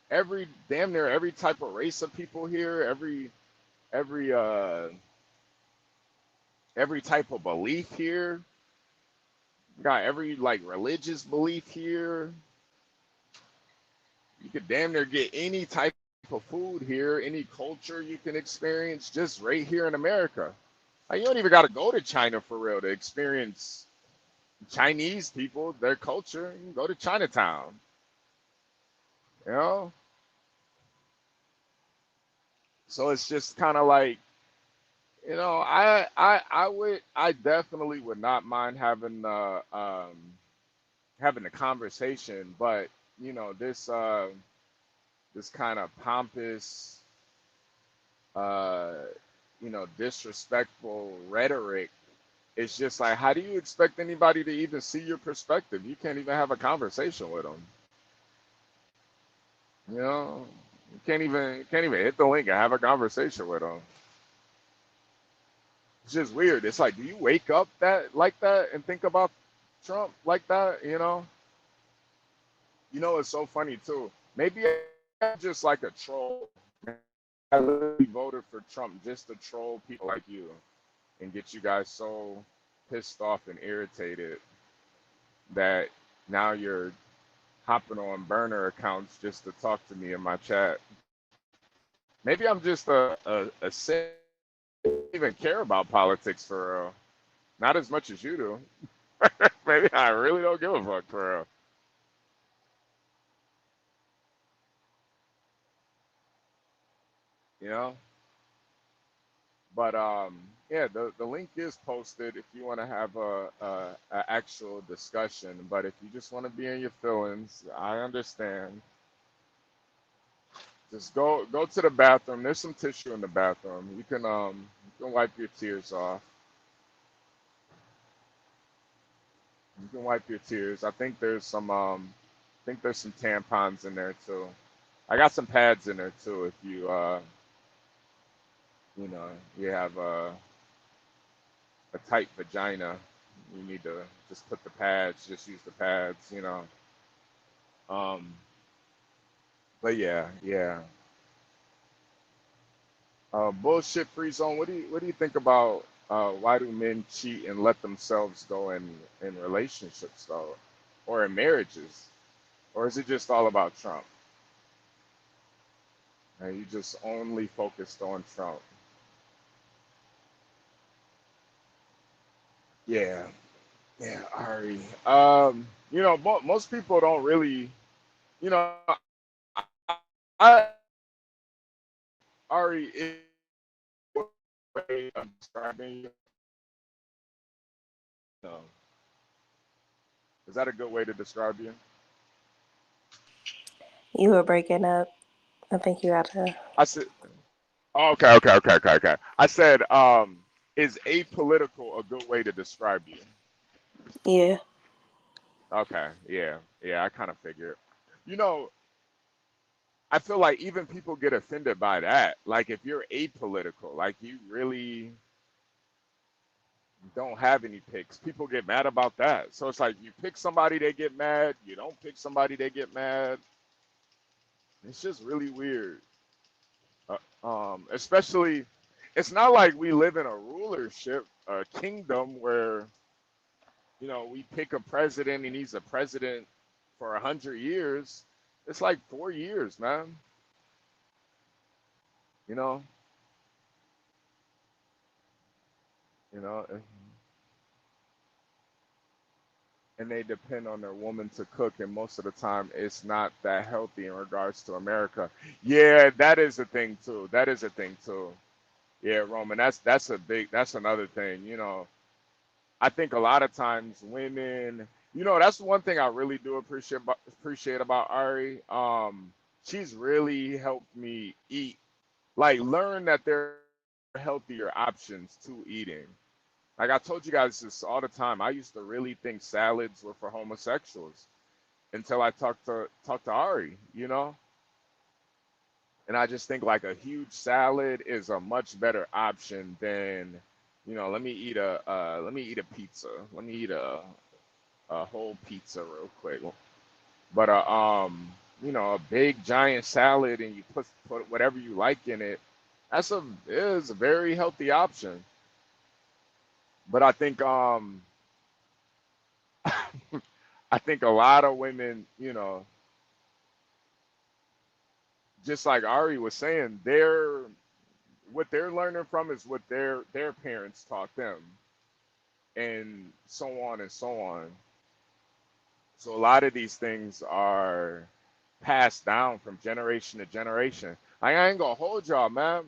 damn near every type of race of people here, every type of belief here. We got every like religious belief here. You could damn near get any type of food here, any culture you can experience just right here in America. Like, you don't even got to go to China for real to experience Chinese people, their culture. You can go to Chinatown, you know? So it's just kind of like, I definitely would not mind having having a conversation, but this kind of pompous, uh, disrespectful rhetoric. It's just like, how do you expect anybody to even see your perspective? You can't even have a conversation with them. You can't even hit the link and have a conversation with them. It's just weird. It's like, do you wake up like that and think about Trump like that? It's so funny too. Maybe I'm just like a troll. I literally voted for Trump just to troll people like you and get you guys so pissed off and irritated that now you're hopping on burner accounts just to talk to me in my chat. Maybe I'm just a sick. I don't even care about politics for real. Not as much as you do. Maybe I really don't give a fuck for real. You know? But yeah, the link is posted if you want to have a actual discussion. But if you just want to be in your feelings, I understand. Just go to the bathroom. There's some tissue in the bathroom. You can wipe your tears off. You can wipe your tears. I think there's some tampons in there too. I got some pads in there too if you have a tight vagina. You need to just put the pads, just use the pads. Um, but yeah. Bullshit free zone. What do you think about why do men cheat and let themselves go in relationships though, or in marriages, or is it just all about Trump? And you just only focused on Trump? Yeah, yeah, Ari. Most people don't really, you know, I Ari is a way of describing you. No, is that a good way to describe you? You were breaking up. I think you got to. I said, oh, okay. I said, is apolitical a good way to describe you? Yeah. Okay, yeah, I kind of figured. You know, I feel like even people get offended by that. Like if you're apolitical, like you really don't have any picks, people get mad about that. So it's like you pick somebody, they get mad. You don't pick somebody, they get mad. It's just really weird. Especially, it's not like we live in a rulership, a kingdom where We pick a president and he's a president for 100 years. It's like 4 years, man. You know, you know, and they depend on their woman to cook, and most of the time it's not that healthy in regards to America. Yeah, that is a thing too. That is a thing too. Yeah, Roman, that's another thing. I think a lot of times women, that's one thing I really do appreciate about Ari. She's really helped me eat, like learn that there are healthier options to eating. Like I told you guys this all the time. I used to really think salads were for homosexuals until I talked to Ari. And I just think like a huge salad is a much better option than, let me eat a pizza. Let me eat a whole pizza real quick. But a big giant salad and you put whatever you like in it, is a very healthy option. But I think I think a lot of women, just like Ari was saying, what they're learning from is what their parents taught them, and so on and so on. So a lot of these things are passed down from generation to generation. I ain't gonna hold y'all, man.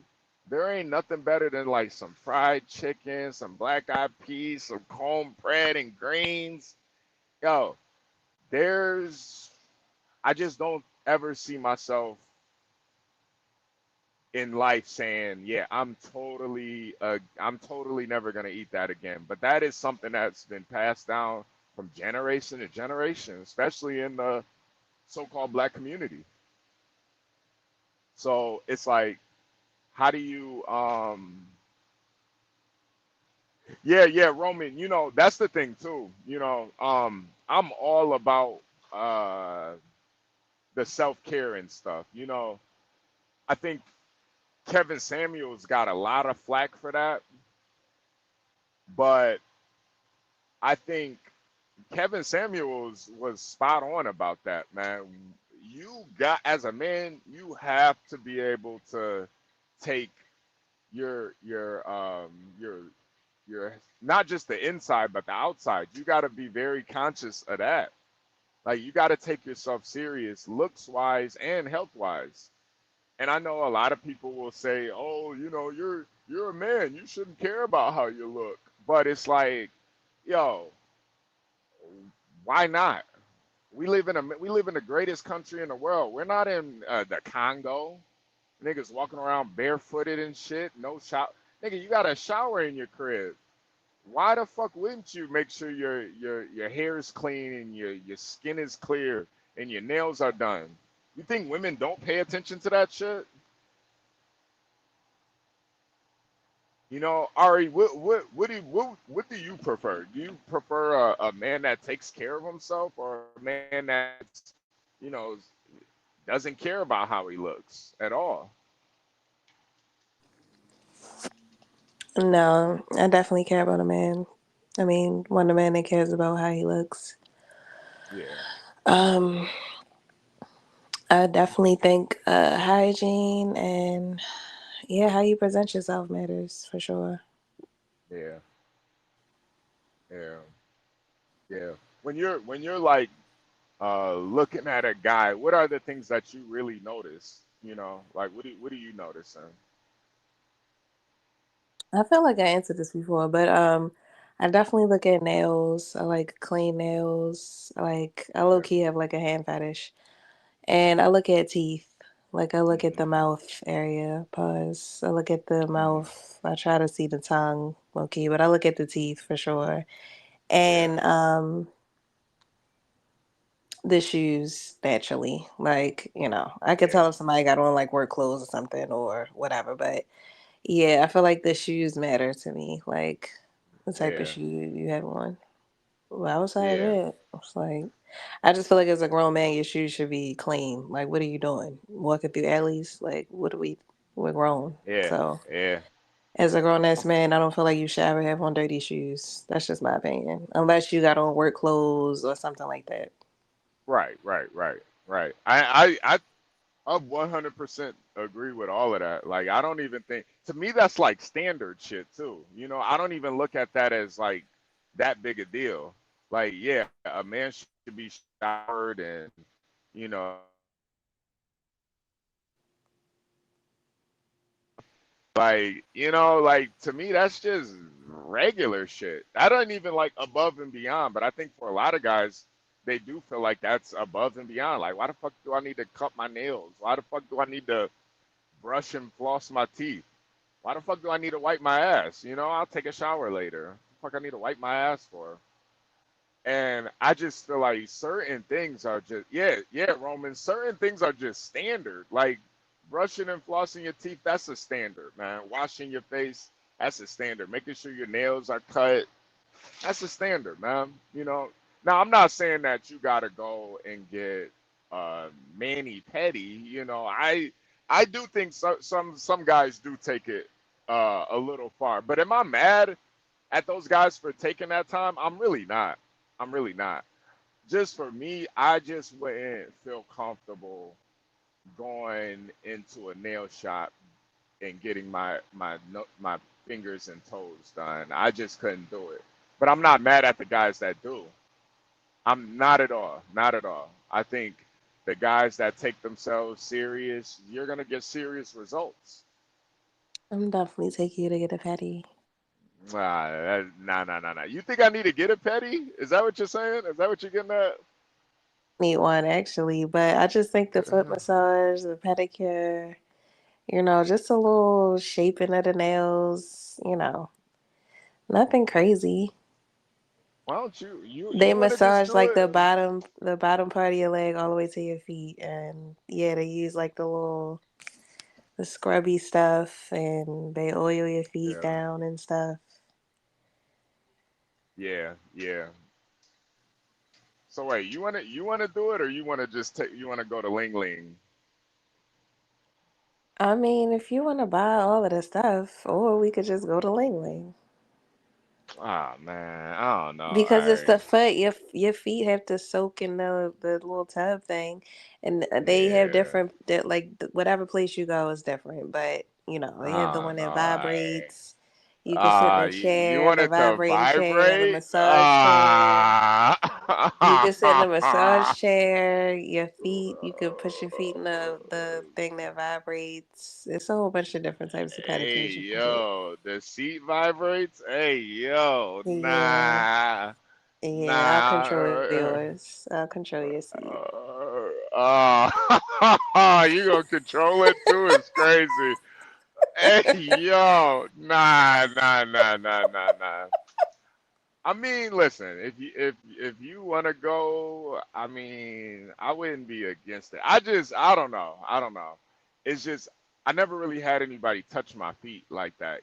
There ain't nothing better than like some fried chicken, some black eyed peas, some cornbread and greens. Yo, there's I just don't ever see myself in life saying, "Yeah, I'm totally never gonna eat that again." But that is something that's been passed down from generation to generation, especially in the so-called black community. So it's like, how do you, yeah, Roman, that's the thing too. I'm all about uh, the self-care and stuff. I think Kevin Samuels got a lot of flack for that, but I think Kevin Samuels was spot on about that, man. As a man, you have to be able to take your your not just the inside but the outside. You got to be very conscious of that. Like you got to take yourself serious, looks wise and health wise. And I know a lot of people will say, "Oh, you're a man. You shouldn't care about how you look." But it's like, yo, why not? We live in the greatest country in the world. We're not in the Congo. Niggas walking around barefooted and shit. No shower. Nigga, you got a shower in your crib. Why the fuck wouldn't you make sure your hair is clean and your skin is clear and your nails are done? You think women don't pay attention to that shit? Ari, what do you prefer? Do you prefer a man that takes care of himself or a man that's, you know, doesn't care about how he looks at all? No, I definitely care about a man. I mean, want a man that cares about how he looks. Yeah, Um, I definitely think hygiene and yeah, how you present yourself matters for sure. yeah, yeah, yeah. When you're like looking at a guy, what are the things that you really notice? Like what do you notice? I feel like I answered this before, but I definitely look at nails. I like clean nails. I low Okay. key have like a hand fetish. And I look at teeth. Like I look at the Mhm. mouth area. Pause. I look at the Mhm. mouth. I try to see the tongue, low key, but I look at the teeth for sure. Yeah. And the shoes naturally. I could Yeah. tell if somebody got on like work clothes or something or whatever, but yeah, I feel like the shoes matter to me. Like the type of Yeah. shoe you have on. Well, outside of Yeah. that, it's like I just feel like as a grown man, your shoes should be clean. Like, what are you doing? Walking through alleys? Like, what are we? We're grown, Yeah. so Yeah. As a grown ass man, I don't feel like you should ever have on dirty shoes. That's just my opinion. Unless you got on work clothes or something like that. Right, right, right, right. I 100% agree with all of that. Like, I don't even think, to me, that's like standard shit too. You know, I don't even look at that as like that big a deal. Like, yeah, a man should be showered and, you know, like, like to me, that's just regular shit. I don't even like above and beyond, but I think for a lot of guys, they do feel like that's above and beyond. Like, why the fuck do I need to cut my nails? Why the fuck do I need to brush and floss my teeth? Why the fuck do I need to wipe my ass? I'll take a shower later. What the fuck I need to wipe my ass for? And I just feel like certain things are just, yeah, Roman, certain things are just standard. Like brushing and flossing your teeth, that's a standard, man. Washing your face, that's a standard. Making sure your nails are cut, that's a standard, man. Now I'm not saying that you gotta go and get mani pedi. I do think some guys do take it a little far. But am I mad at those guys for taking that time? I'm really not. I'm really not. Just for me, I just wouldn't feel comfortable going into a nail shop and getting my fingers and toes done. I just couldn't do it. But I'm not mad at the guys that do. I'm not at all. Not at all. I think the guys that take themselves serious, you're gonna get serious results. I'm definitely taking you to get a petty. Nah, nah, nah, nah. You think I need to get a petty? Is that what you're saying? Is that what you're getting at? Need one actually, but I just think the foot massage, the pedicure, just a little shaping of the nails, nothing crazy. Why don't you They want to just massage do like it? the bottom part of your leg all the way to your feet, and yeah, they use like the scrubby stuff, and they oil your feet Yeah, down and stuff. yeah, yeah. So wait, you wanna do it, or you wanna go to Ling Ling? I mean, if you want to buy all of the stuff, or we could just go to Ling Ling. Ah man, I don't know. All Because it's right. the foot, your feet have to soak in the little tub thing, and they have Yeah. different that like whatever place you go is different. But they have the I one don't know. that I vibrates. You can sit in a you chair, want the it to vibrating chair, the vibrate? massage chair. You can sit in the massage Ah. chair. Your feet, you could put your feet in the thing that vibrates. It's a whole bunch of different types of Hey pedicures you can get. yo, the seat vibrates. Hey yo, Yeah, nah, yeah. I'll nah. control yours. I'll control your seat. You gonna control it too? It's crazy. Hey yo, nah, nah, nah, nah, nah, nah. I mean, listen, if you want to go, I mean, I wouldn't be against it. I don't know. I don't know. It's just I never really had anybody touch my feet like that.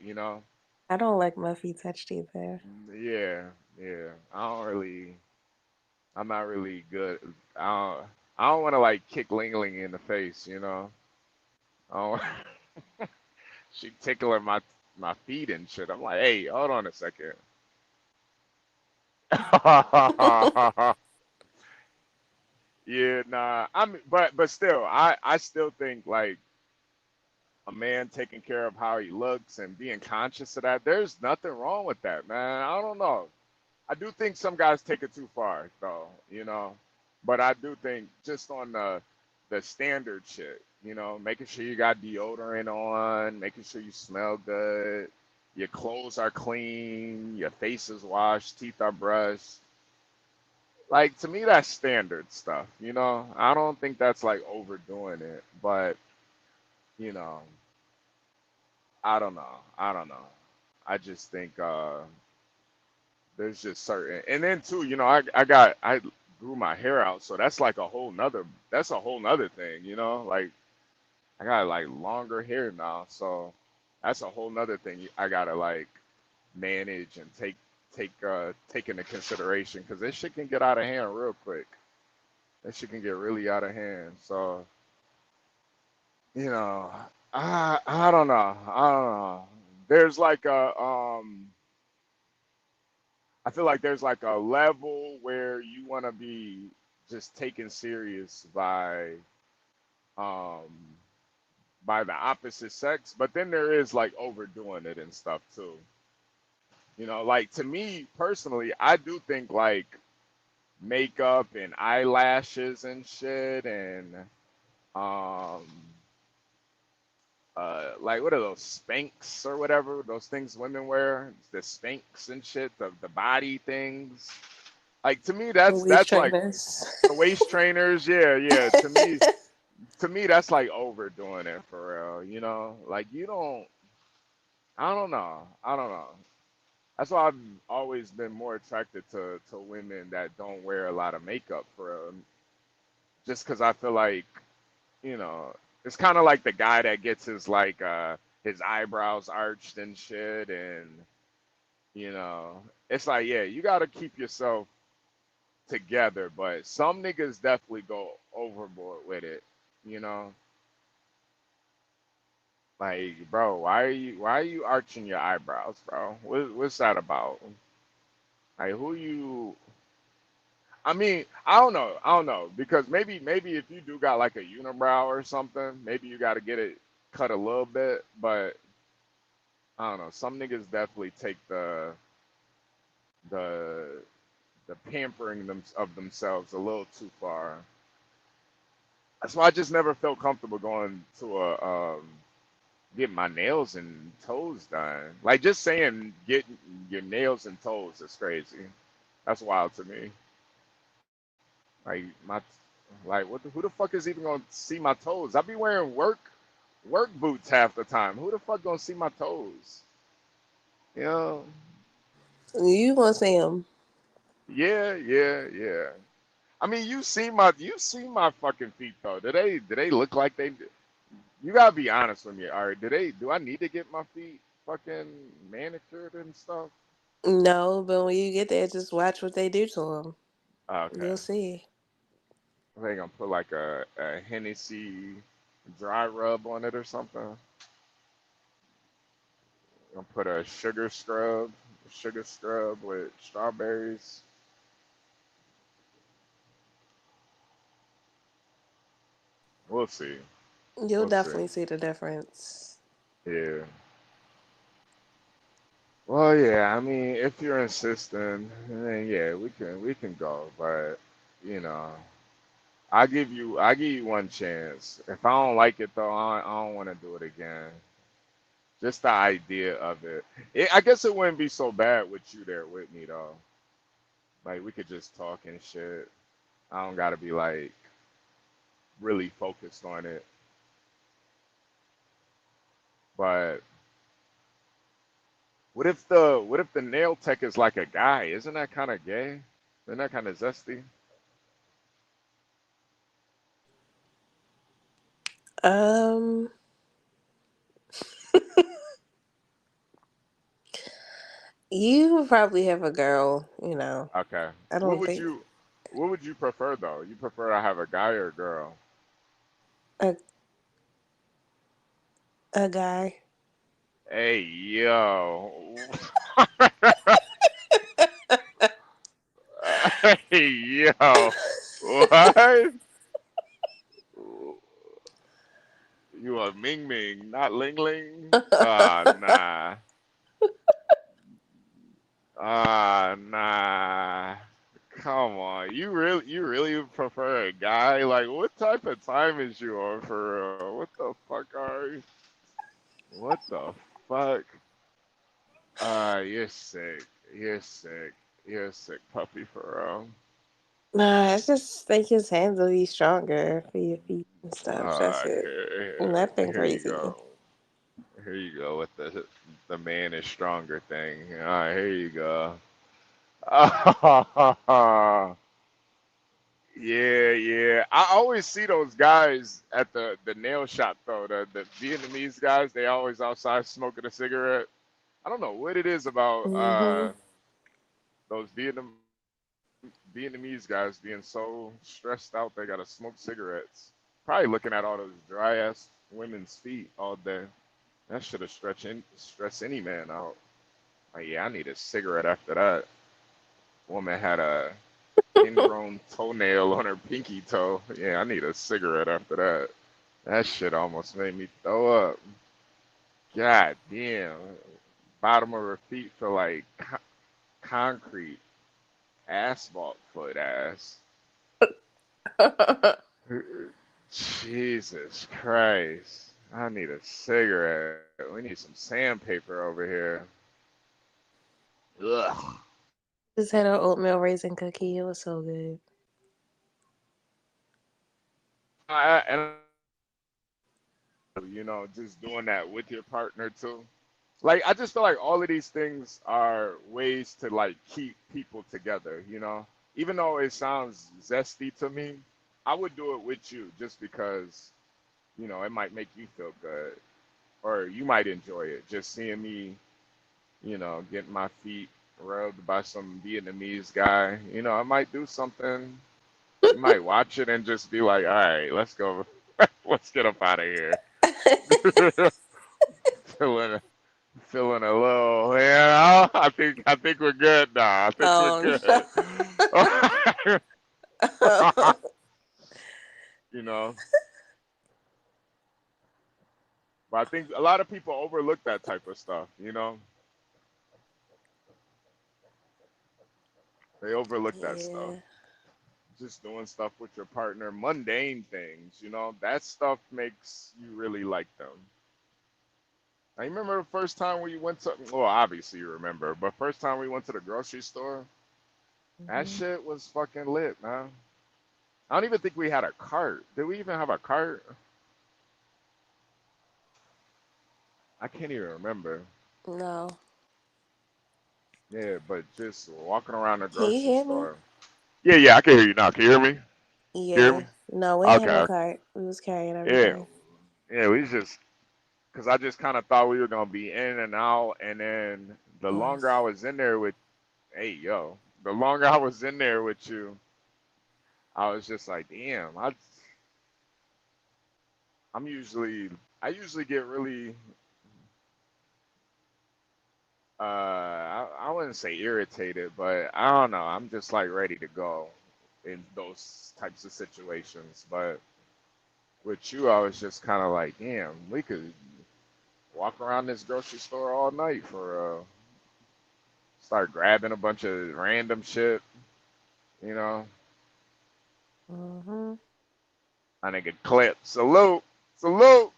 I don't like my feet touched either. Yeah, yeah. I'm not really good. I don't want to like kick Ling Ling in the face. I don't, she tickling my feet and shit. I'm like, hey, hold on a second. Yeah, nah. But still, I still think like a man taking care of how he looks and being conscious of that. There's nothing wrong with that, man. I don't know. I do think some guys take it too far, though. But I do think just on the standard shit, making sure you got deodorant on, making sure you smell good, your clothes are clean, your face is washed, teeth are brushed. Like to me, that's standard stuff. I don't think that's like overdoing it, but you know, I don't know. I don't know. I just think there's just certain, and then too, I grew my hair out, so that's a whole nother thing. Like I got like longer hair now, so that's a whole nother thing I gotta like manage and take into consideration because this shit can get out of hand real quick. That shit can get really out of hand. So, you know, I don't know. I don't know. there's like I feel like there's like a level where you want to be just taken serious um by the opposite sex, but then there is like overdoing it and stuff too. You know, like to me personally, I do think like makeup and eyelashes and shit and um like what are those Spanx or whatever those things women wear, the Spanx and shit, the body things. Like to me, Waist that's like trainers. the waist trainers. Yeah, yeah. To me, that's like overdoing it for real. You know, like you don't. I don't know. I don't know. That's why I've always been more attracted to women that don't wear a lot of makeup for real. Just because I feel like you know, it's kind of like the guy that gets his eyebrows arched and shit, and you know, it's like yeah, you got to keep yourself together, but some niggas definitely go overboard with it. You know, like bro, why are you arching your eyebrows, bro? What's that about? Like who you? I mean, I don't know because maybe if you do got like a unibrow or something, maybe you got to get it cut a little bit, but I don't know. Some niggas definitely take the the pampering of themselves a little too far. That's why I just never felt comfortable going to a get my nails and toes done. Like just saying get your nails and toes is crazy. That's wild to me. Like my like who the fuck is even gonna see my toes? I be wearing work boots half the time. Who the fuck gonna see my toes? You know? You gonna see him? Yeah, yeah, yeah. I mean, you see my fucking feet though. Do they look like they? You gotta be honest with me. All right, do I need to get my feet fucking manicured and stuff? No, but when you get there, just watch what they do to him. Okay, You'll see. I think I'm put like a Hennessy dry rub on it or something. I'm put a sugar scrub with strawberries. We'll see. You'll We'll see. definitely see the difference. Yeah. Well, yeah. I mean, if you're insisting, then yeah, we can go. But you know, I give you one chance. If I don't like it though, I don't want to do it again. Just the idea of it. I guess it wouldn't be so bad with you there with me though. Like we could just talk and shit. I don't gotta be like really focused on it. But what if the nail tech is like a guy? Isn't that kind of gay? Isn't that kind of zesty? Um, you probably have a girl. Okay. I What don't would think you what would you prefer though? You prefer to have a guy or a girl? a a guy. Hey yo. Hey yo. What? You are Ming Ming, not Ling Ling? Ah, nah. Ah, nah. Come on. You really prefer a guy? Like what type of time is you on for real? What the fuck are you? What the fuck? You're sick. You're sick. You're a sick puppy for real. Nah, I just think his hands will be stronger for your feet and stuff. That's it. Nothing Here you crazy. go. Here you go with the man is stronger thing. All right, here you go. Yeah, yeah. I always see those guys at the nail shop though. The Vietnamese guys, they always outside smoking a cigarette. I don't know what it is about Hmm. those Vietnamese guys being so stressed out they gotta smoke cigarettes. Probably looking at all those dry ass women's feet all day. That should have stress any man out. Like, yeah, I need a cigarette after that. Woman had a ingrown toenail on her pinky toe. Yeah, I need a cigarette after that. That shit almost made me throw up. God damn. Bottom of her feet feel like concrete, asphalt foot ass. Jesus Christ. I need a cigarette. We need some sandpaper over here. Ugh. Just had an oatmeal raisin cookie. It was so good. And just doing that with your partner too. Like, I just feel like all of these things are ways to like keep people together, Even though it sounds zesty to me, I would do it with you just because, it might make you feel good. Or you might enjoy it. Just seeing me, getting my feet rubbed by some Vietnamese guy. I might do something. You might watch it and just be like, all right, let's go. Let's get up out of here. feeling feeling a little, I think we're good now. I think we're Oh good. no. you know, but I think a lot of people overlook that type of stuff. They overlook that stuff. Yeah. Just doing stuff with your partner, mundane things, that stuff makes you really like them. I remember the first time we went to, well, obviously you remember, but first time we went to the grocery store, that Hmm. shit was fucking lit, man. I don't even think we had a cart. Did we even have a cart? I can't even remember. No. Yeah, but just walking around the Can you grocery hear me? store. Yeah, yeah, I can hear you now. Can you hear me? Can you hear Yeah. me? No, we ain't had no Okay. cart. We was carrying Yeah, everything. yeah, we just, because I just kind of thought we were going to be in and out. And then the longer I Yes. was in there with, hey, yo, the longer I was in there with you, I was just like, damn, I'm usually, I usually get really, I wouldn't say irritated, but I don't know. I'm just like ready to go in those types of situations. But with you, I was just kind of like, damn, we could walk around this grocery store all night for start grabbing a bunch of random shit, you know. Mm-hmm. I nigga Clip, salute, salute,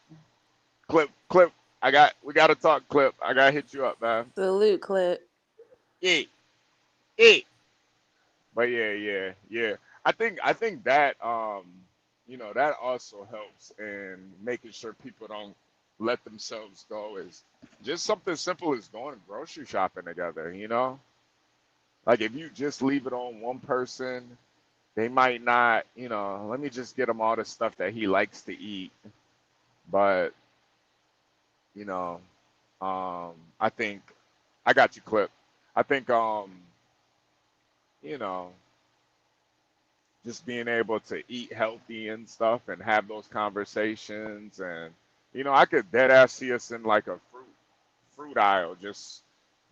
Clip, Clip. We gotta talk, Clip. I gotta hit you up, man. Salute clip. Yeah, yeah. But yeah, yeah, yeah. I think that that also helps in making sure people don't let themselves go is just something simple as going grocery shopping together. Like if you just leave it on one person, they might not, let me just get him all the stuff that he likes to eat. But, you know, I think I got you, Clip. I think you know, just being able to eat healthy and stuff and have those conversations and I could dead ass see us in like a fruit aisle just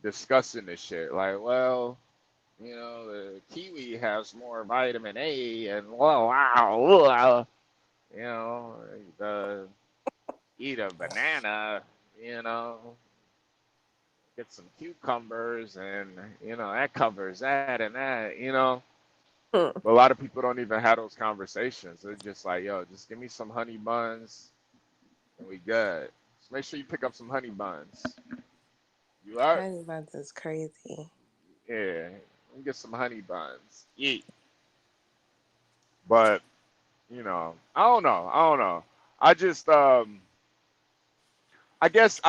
discussing this shit like, well, the kiwi has more vitamin A and well, wow, the eat a banana, you know get some cucumbers and that covers that and that. Hmm. But a lot of people don't even have those conversations. They're just like, yo, just give me some honey buns and we good. Just make sure you pick up some honey buns. You are? Honey buns is crazy. Yeah. Let me get some honey buns. Eat. But, I don't know. I don't know. I just I guess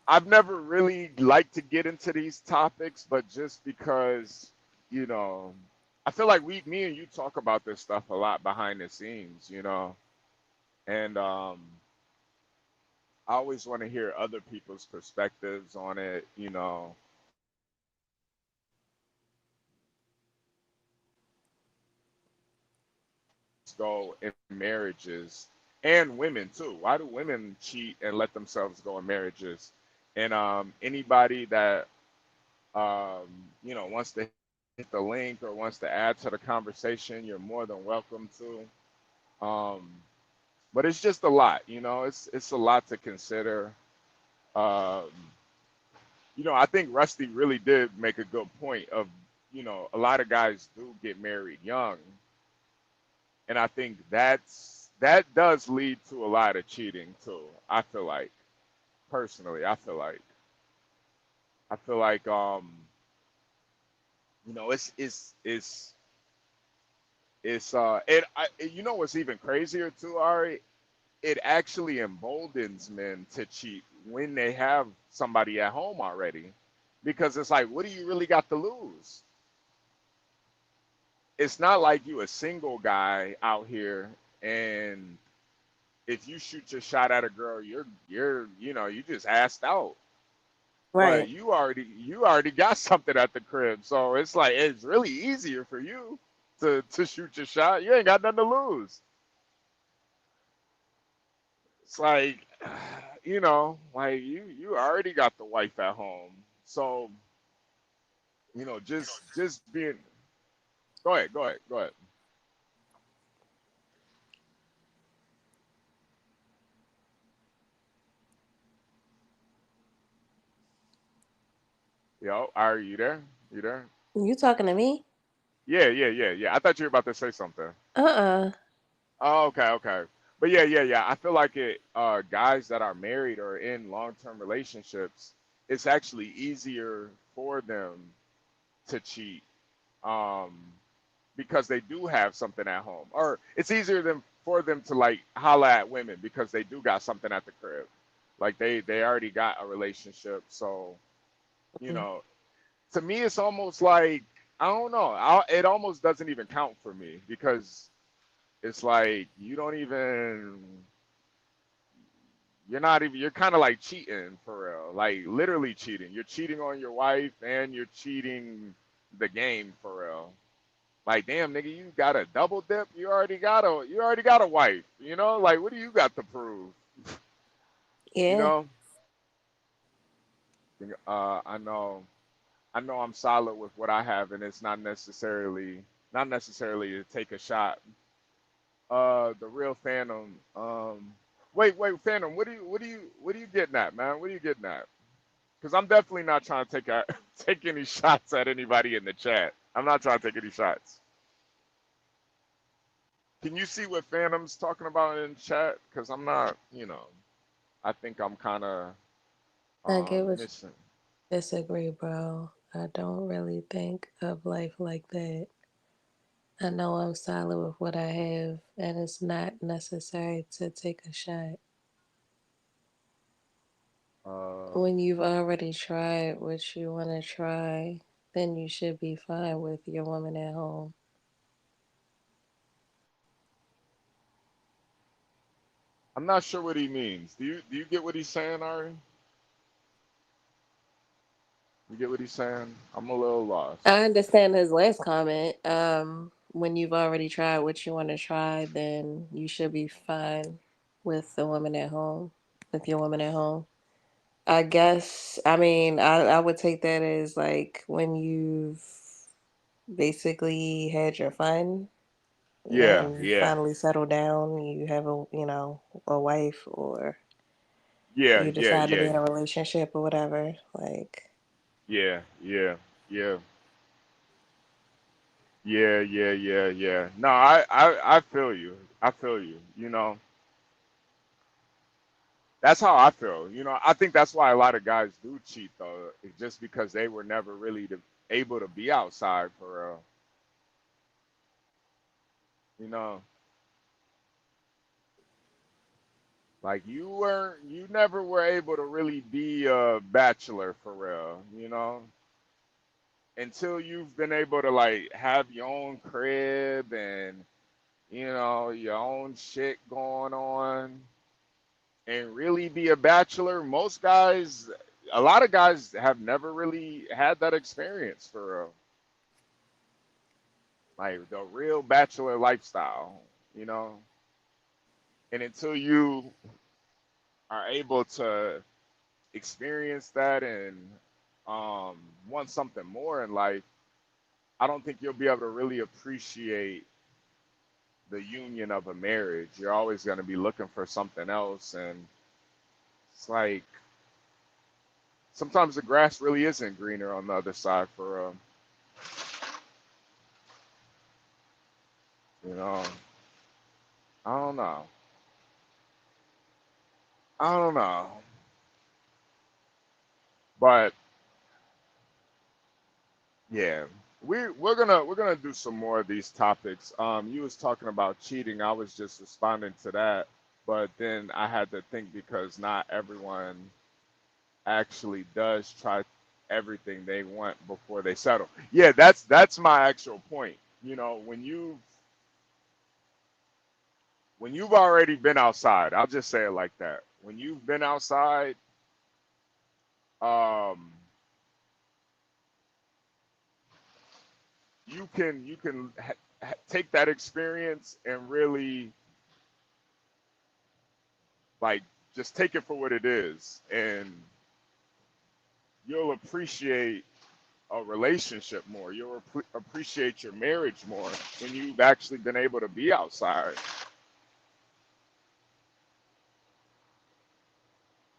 I've never really liked to get into these topics, but just because, you know, I feel like me and you talk about this stuff a lot behind the scenes. And I always want to hear other people's perspectives on it. Go in marriages and women too. Why do women cheat and let themselves go in marriages? And anybody that um, wants to hit the link or wants to add to the conversation, you're more than welcome to. But it's just a lot, it's a lot to consider. Um, I think Rusty really did make a good point of, a lot of guys do get married young, and I think that does lead to a lot of cheating too. I feel like, personally, I feel like what's even crazier too, Ari? It actually emboldens men to cheat when they have somebody at home already, because it's like, what do you really got to lose? It's not like you a single guy out here, and if you shoot your shot at a girl, you just asked out. But Right. you already got something at the crib, so it's like it's really easier for you to shoot your shot. You ain't got nothing to lose. It's like, like you already got the wife at home, so just being. Go ahead, go ahead, go ahead. Yo, are you there? You there? You talking to me? Yeah, yeah, yeah, yeah. I thought you were about to say something. Uh-uh. Oh, okay, okay. But yeah, yeah, yeah. I feel like guys that are married or in long-term relationships, it's actually easier for them to cheat, um, because they do have something at home, or it's easier than for them to like holla at women because they do got something at the crib, like they already got a relationship. So you Mm. know, to me, it's almost like, I don't know. It almost doesn't even count for me because it's like you don't even. You're not even. You're kind of like cheating for real, like literally cheating. You're cheating on your wife and you're cheating the game for real. Like, damn, nigga, you got a double dip. You already got a wife. Like, what do you got to prove? You Yeah. know. I know. I know I'm solid with what I have, and it's not necessarily to take a shot. The real Phantom. Wait, Phantom. What are you getting at, man? What are you getting at? Because I'm definitely not trying to take any shots at anybody in the chat. I'm not trying to take any shots. Can you see what Phantom's talking about in chat? Because I'm not. I think I'm kind of I get what you missing. disagree, bro. I don't really think of life like that. I know I'm solid with what I have, and it's not necessary to take a shot. Uh, When you've already tried what you want to try, then you should be fine with your woman at home. I'm not sure what he means. Do you get what he's saying, Ari? You get what he's saying? I'm a little lost. I understand his last comment. When you've already tried what you want to try, then you should be fine with the woman at home, with your woman at home. I guess, I mean, I would take that as like when you've basically had your fun Yeah, and yeah, finally settled down, you have a wife, or yeah, you yeah, decide to be yeah, in a relationship or whatever. Like, yeah, yeah, yeah, yeah, yeah, yeah, yeah. No, I feel you. I feel you. That's how I feel. I think that's why a lot of guys do cheat though, it's just because they were never really able to be outside for real. You know, like you never were able to really be a bachelor for real. Until you've been able to like have your own crib and your own shit going on and really be a bachelor. A lot of guys have never really had that experience for real. Like the real bachelor lifestyle, you know? And until you are able to experience that and want something more in life, I don't think you'll be able to really appreciate the union of a marriage. You're always going to be looking for something else. And it's like sometimes the grass really isn't greener on the other side for, you know, I don't know. I don't know. But yeah, we're gonna do some more of these topics. You was talking about cheating. I was just responding to that, but then I had to think because not everyone actually does try everything they want before they settle. Yeah, that's my actual point. You know, when you've already been outside, I'll just say it like that. When you've been outside, um, you can take that experience and really like just take it for what it is, and you'll appreciate a relationship more. You'll appreciate your marriage more when you've actually been able to be outside.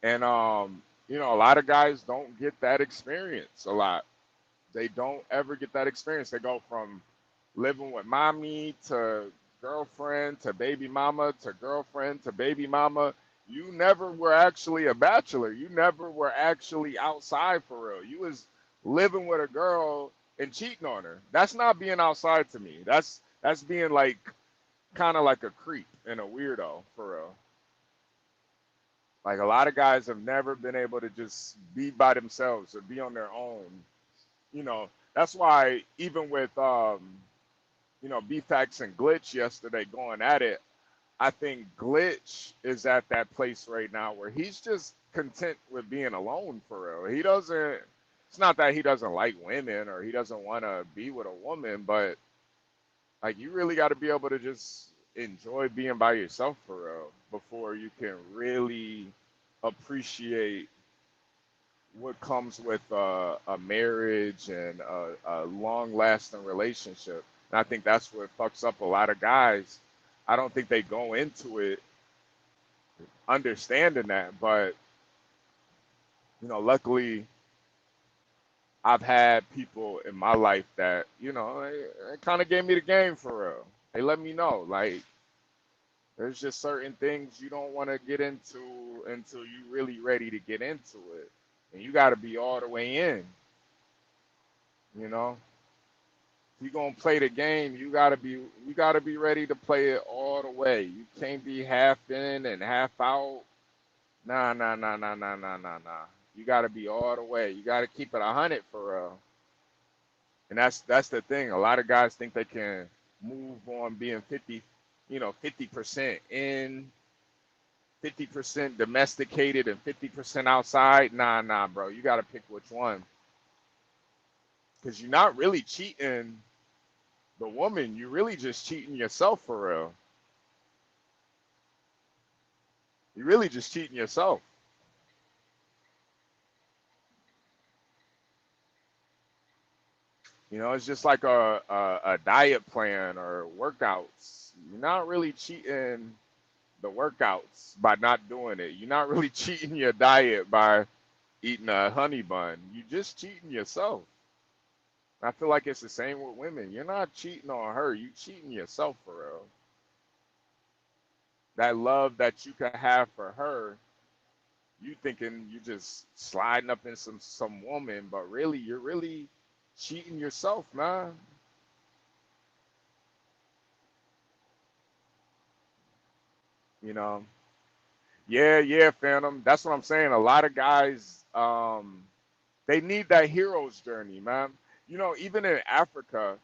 And a lot of guys don't get that experience a lot. They don't ever get that experience. They go from living with mommy to girlfriend to baby mama to girlfriend to baby mama. You never were actually a bachelor. You never were actually outside for real. You was living with a girl and cheating on her. That's not being outside to me. That's being like kind of like a creep and a weirdo for real. Like a lot of guys have never been able to just be by themselves or be on their own. That's why even with BFAX and Glitch yesterday going at it, I think Glitch is at that place right now where he's just content with being alone for real. He doesn't. It's not that he doesn't like women or he doesn't want to be with a woman, but like you really got to be able to just enjoy being by yourself for real before you can really appreciate what comes with a marriage and a long-lasting relationship. And I think that's what fucks up a lot of guys. I don't think they go into it understanding that, but luckily, I've had people in my life that they kind of gave me the game for real. They let me know like there's just certain things you don't want to get into until you really ready to get into it, and you got to be all the way in. You know, if you're gonna play the game, you gotta be ready to play it all the way. You can't be half in and half out. Nah, nah, nah, nah, nah, nah, nah, nah. You gotta be all the way. You gotta keep it 100 for real. And that's the thing. A lot of guys think they can move on being 50% in, 50% domesticated, and 50% outside. Nah, nah, bro. You gotta pick which one. Because you're not really cheating the woman, you're really just cheating yourself for real. You're really just cheating yourself. It's just like a diet plan or workouts. You're not really cheating the workouts by not doing it. You're not really cheating your diet by eating a honey bun. You're just cheating yourself. I feel like it's the same with women. You're not cheating on her. You're cheating yourself for real. That love that you can have for her, you thinking you just sliding up in some woman, but really you're really cheating yourself, man. You know. Yeah, yeah, Phantom. That's what I'm saying. A lot of guys, they need that hero's journey, man. Even in Africa,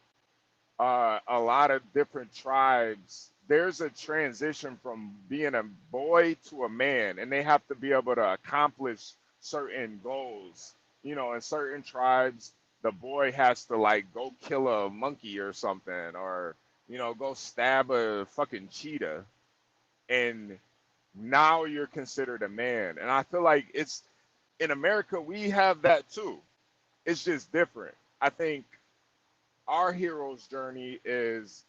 a lot of different tribes, there's a transition from being a boy to a man, and they have to be able to accomplish certain goals. In certain tribes, the boy has to like go kill a monkey or something, or go stab a fucking cheetah. and now you're considered a man. And I feel like it's in America we have that too. It's just different. I think our hero's journey is,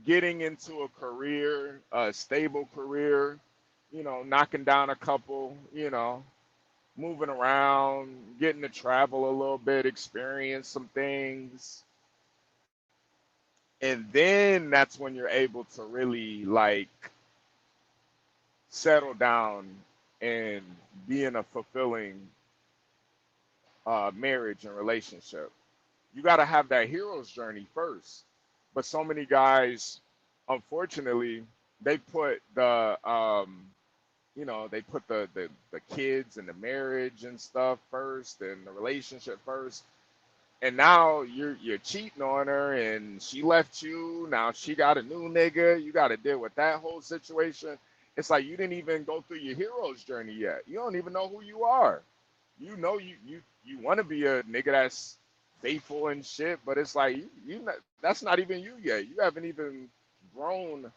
getting into a career, a stable career, knocking down a couple, moving around, getting to travel a little bit, experience some things. And then that's when you're able to really like settle down and be in a fulfilling marriage and relationship. You got to have that hero's journey first. But so many guys, unfortunately, they put they put the kids and the marriage and stuff first and the relationship first. And now you're cheating on her and she left you. Now she got a new nigga. You got to deal with that whole situation. It's like you didn't even go through your hero's journey yet. You don't even know who you are. You want to be a nigga that's faithful and shit, but it's like that's not even you yet. You haven't even grown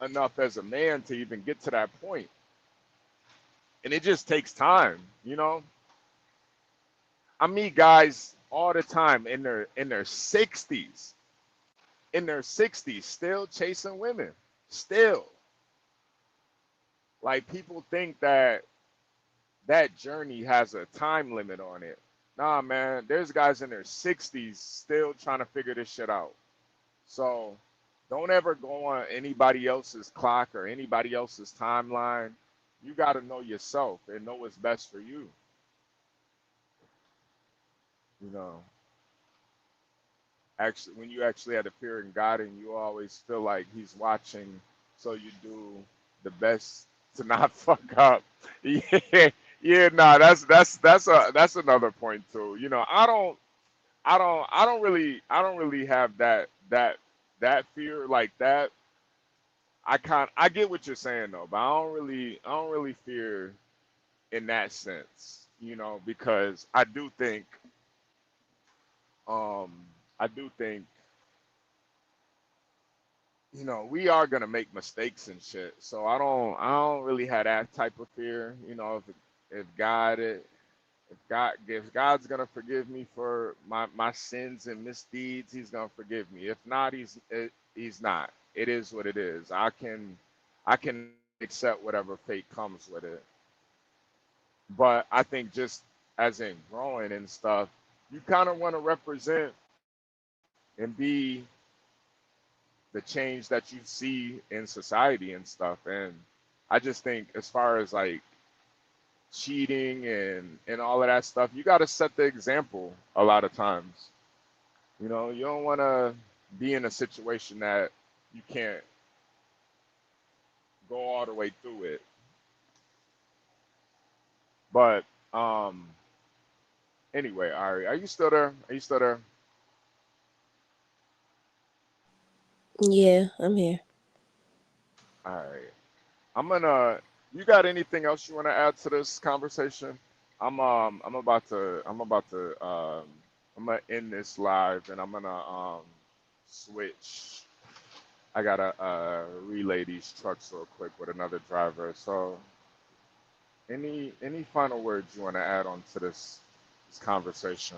enough as a man to even get to that point. And it just takes time, I meet guys all the time in their 60s, still chasing women. Still. Like people think that journey has a time limit on it. Nah, man, there's guys in their 60s still trying to figure this shit out. So don't ever go on anybody else's clock or anybody else's timeline. You got to know yourself and know what's best for you. You know, actually, when you actually have the fear in God and you always feel like He's watching, so you do the best to not fuck up. Yeah, yeah, nah, that's another point too. I don't really have that fear like that. I get what you're saying though, but I don't really fear in that sense, because um I do think we are gonna make mistakes and shit. So I don't really have that type of fear. If God's gonna forgive me for my sins and misdeeds, He's gonna forgive me. If not, He's not. It is what it is. I can accept whatever fate comes with it. But I think just as in growing and stuff, you kind of want to represent and be the change that you see in society and stuff. And I just think as far as like cheating and all of that stuff, you got to set the example a lot of times. You don't want to be in a situation that you can't go all the way through it. But anyway, Ari, are you still there? Are you still there? Yeah, I'm here. All right. I'm gonna. You got anything else you want to add to this conversation? I'm gonna end this live and I'm gonna switch. I gotta relay these trucks real quick with another driver. So, any final words you want to add on to this conversation?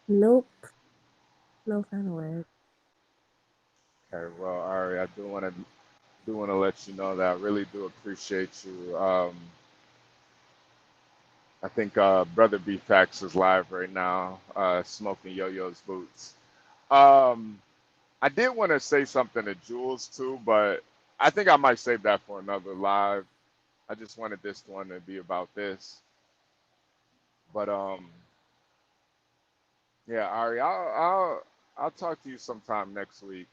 Nope, no final word. Okay. Well, Ari, I do want to let you know that I really do appreciate you. I think Brother B Fax is live right now, smoking Yo-Yo's boots. Um, I did want to say something to Jules too, but I think I might save that for another live. I just wanted this one to be about this. But yeah, Ari, I'll talk to you sometime next week.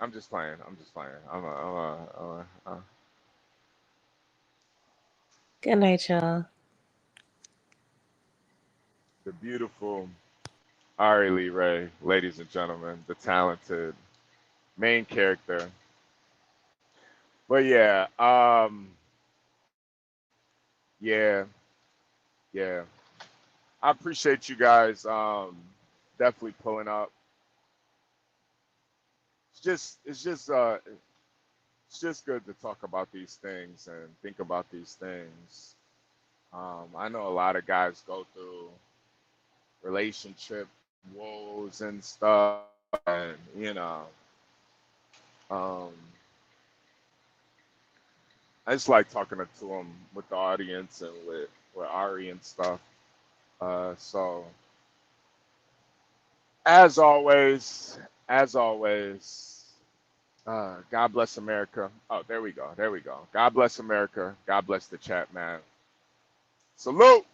I'm just playing. I'm just playing. Good night, y'all. The beautiful Ari Lee Ray, ladies and gentlemen, the talented main character. But yeah, yeah, yeah. I appreciate you guys definitely pulling up. It's just it's just good to talk about these things and think about these things. I know a lot of guys go through relationship woes and stuff, and um, I just like talking to them with the audience and with Ari and stuff. So as always, God bless America. Oh, there we go. God bless America. God bless the chat, man. Salute.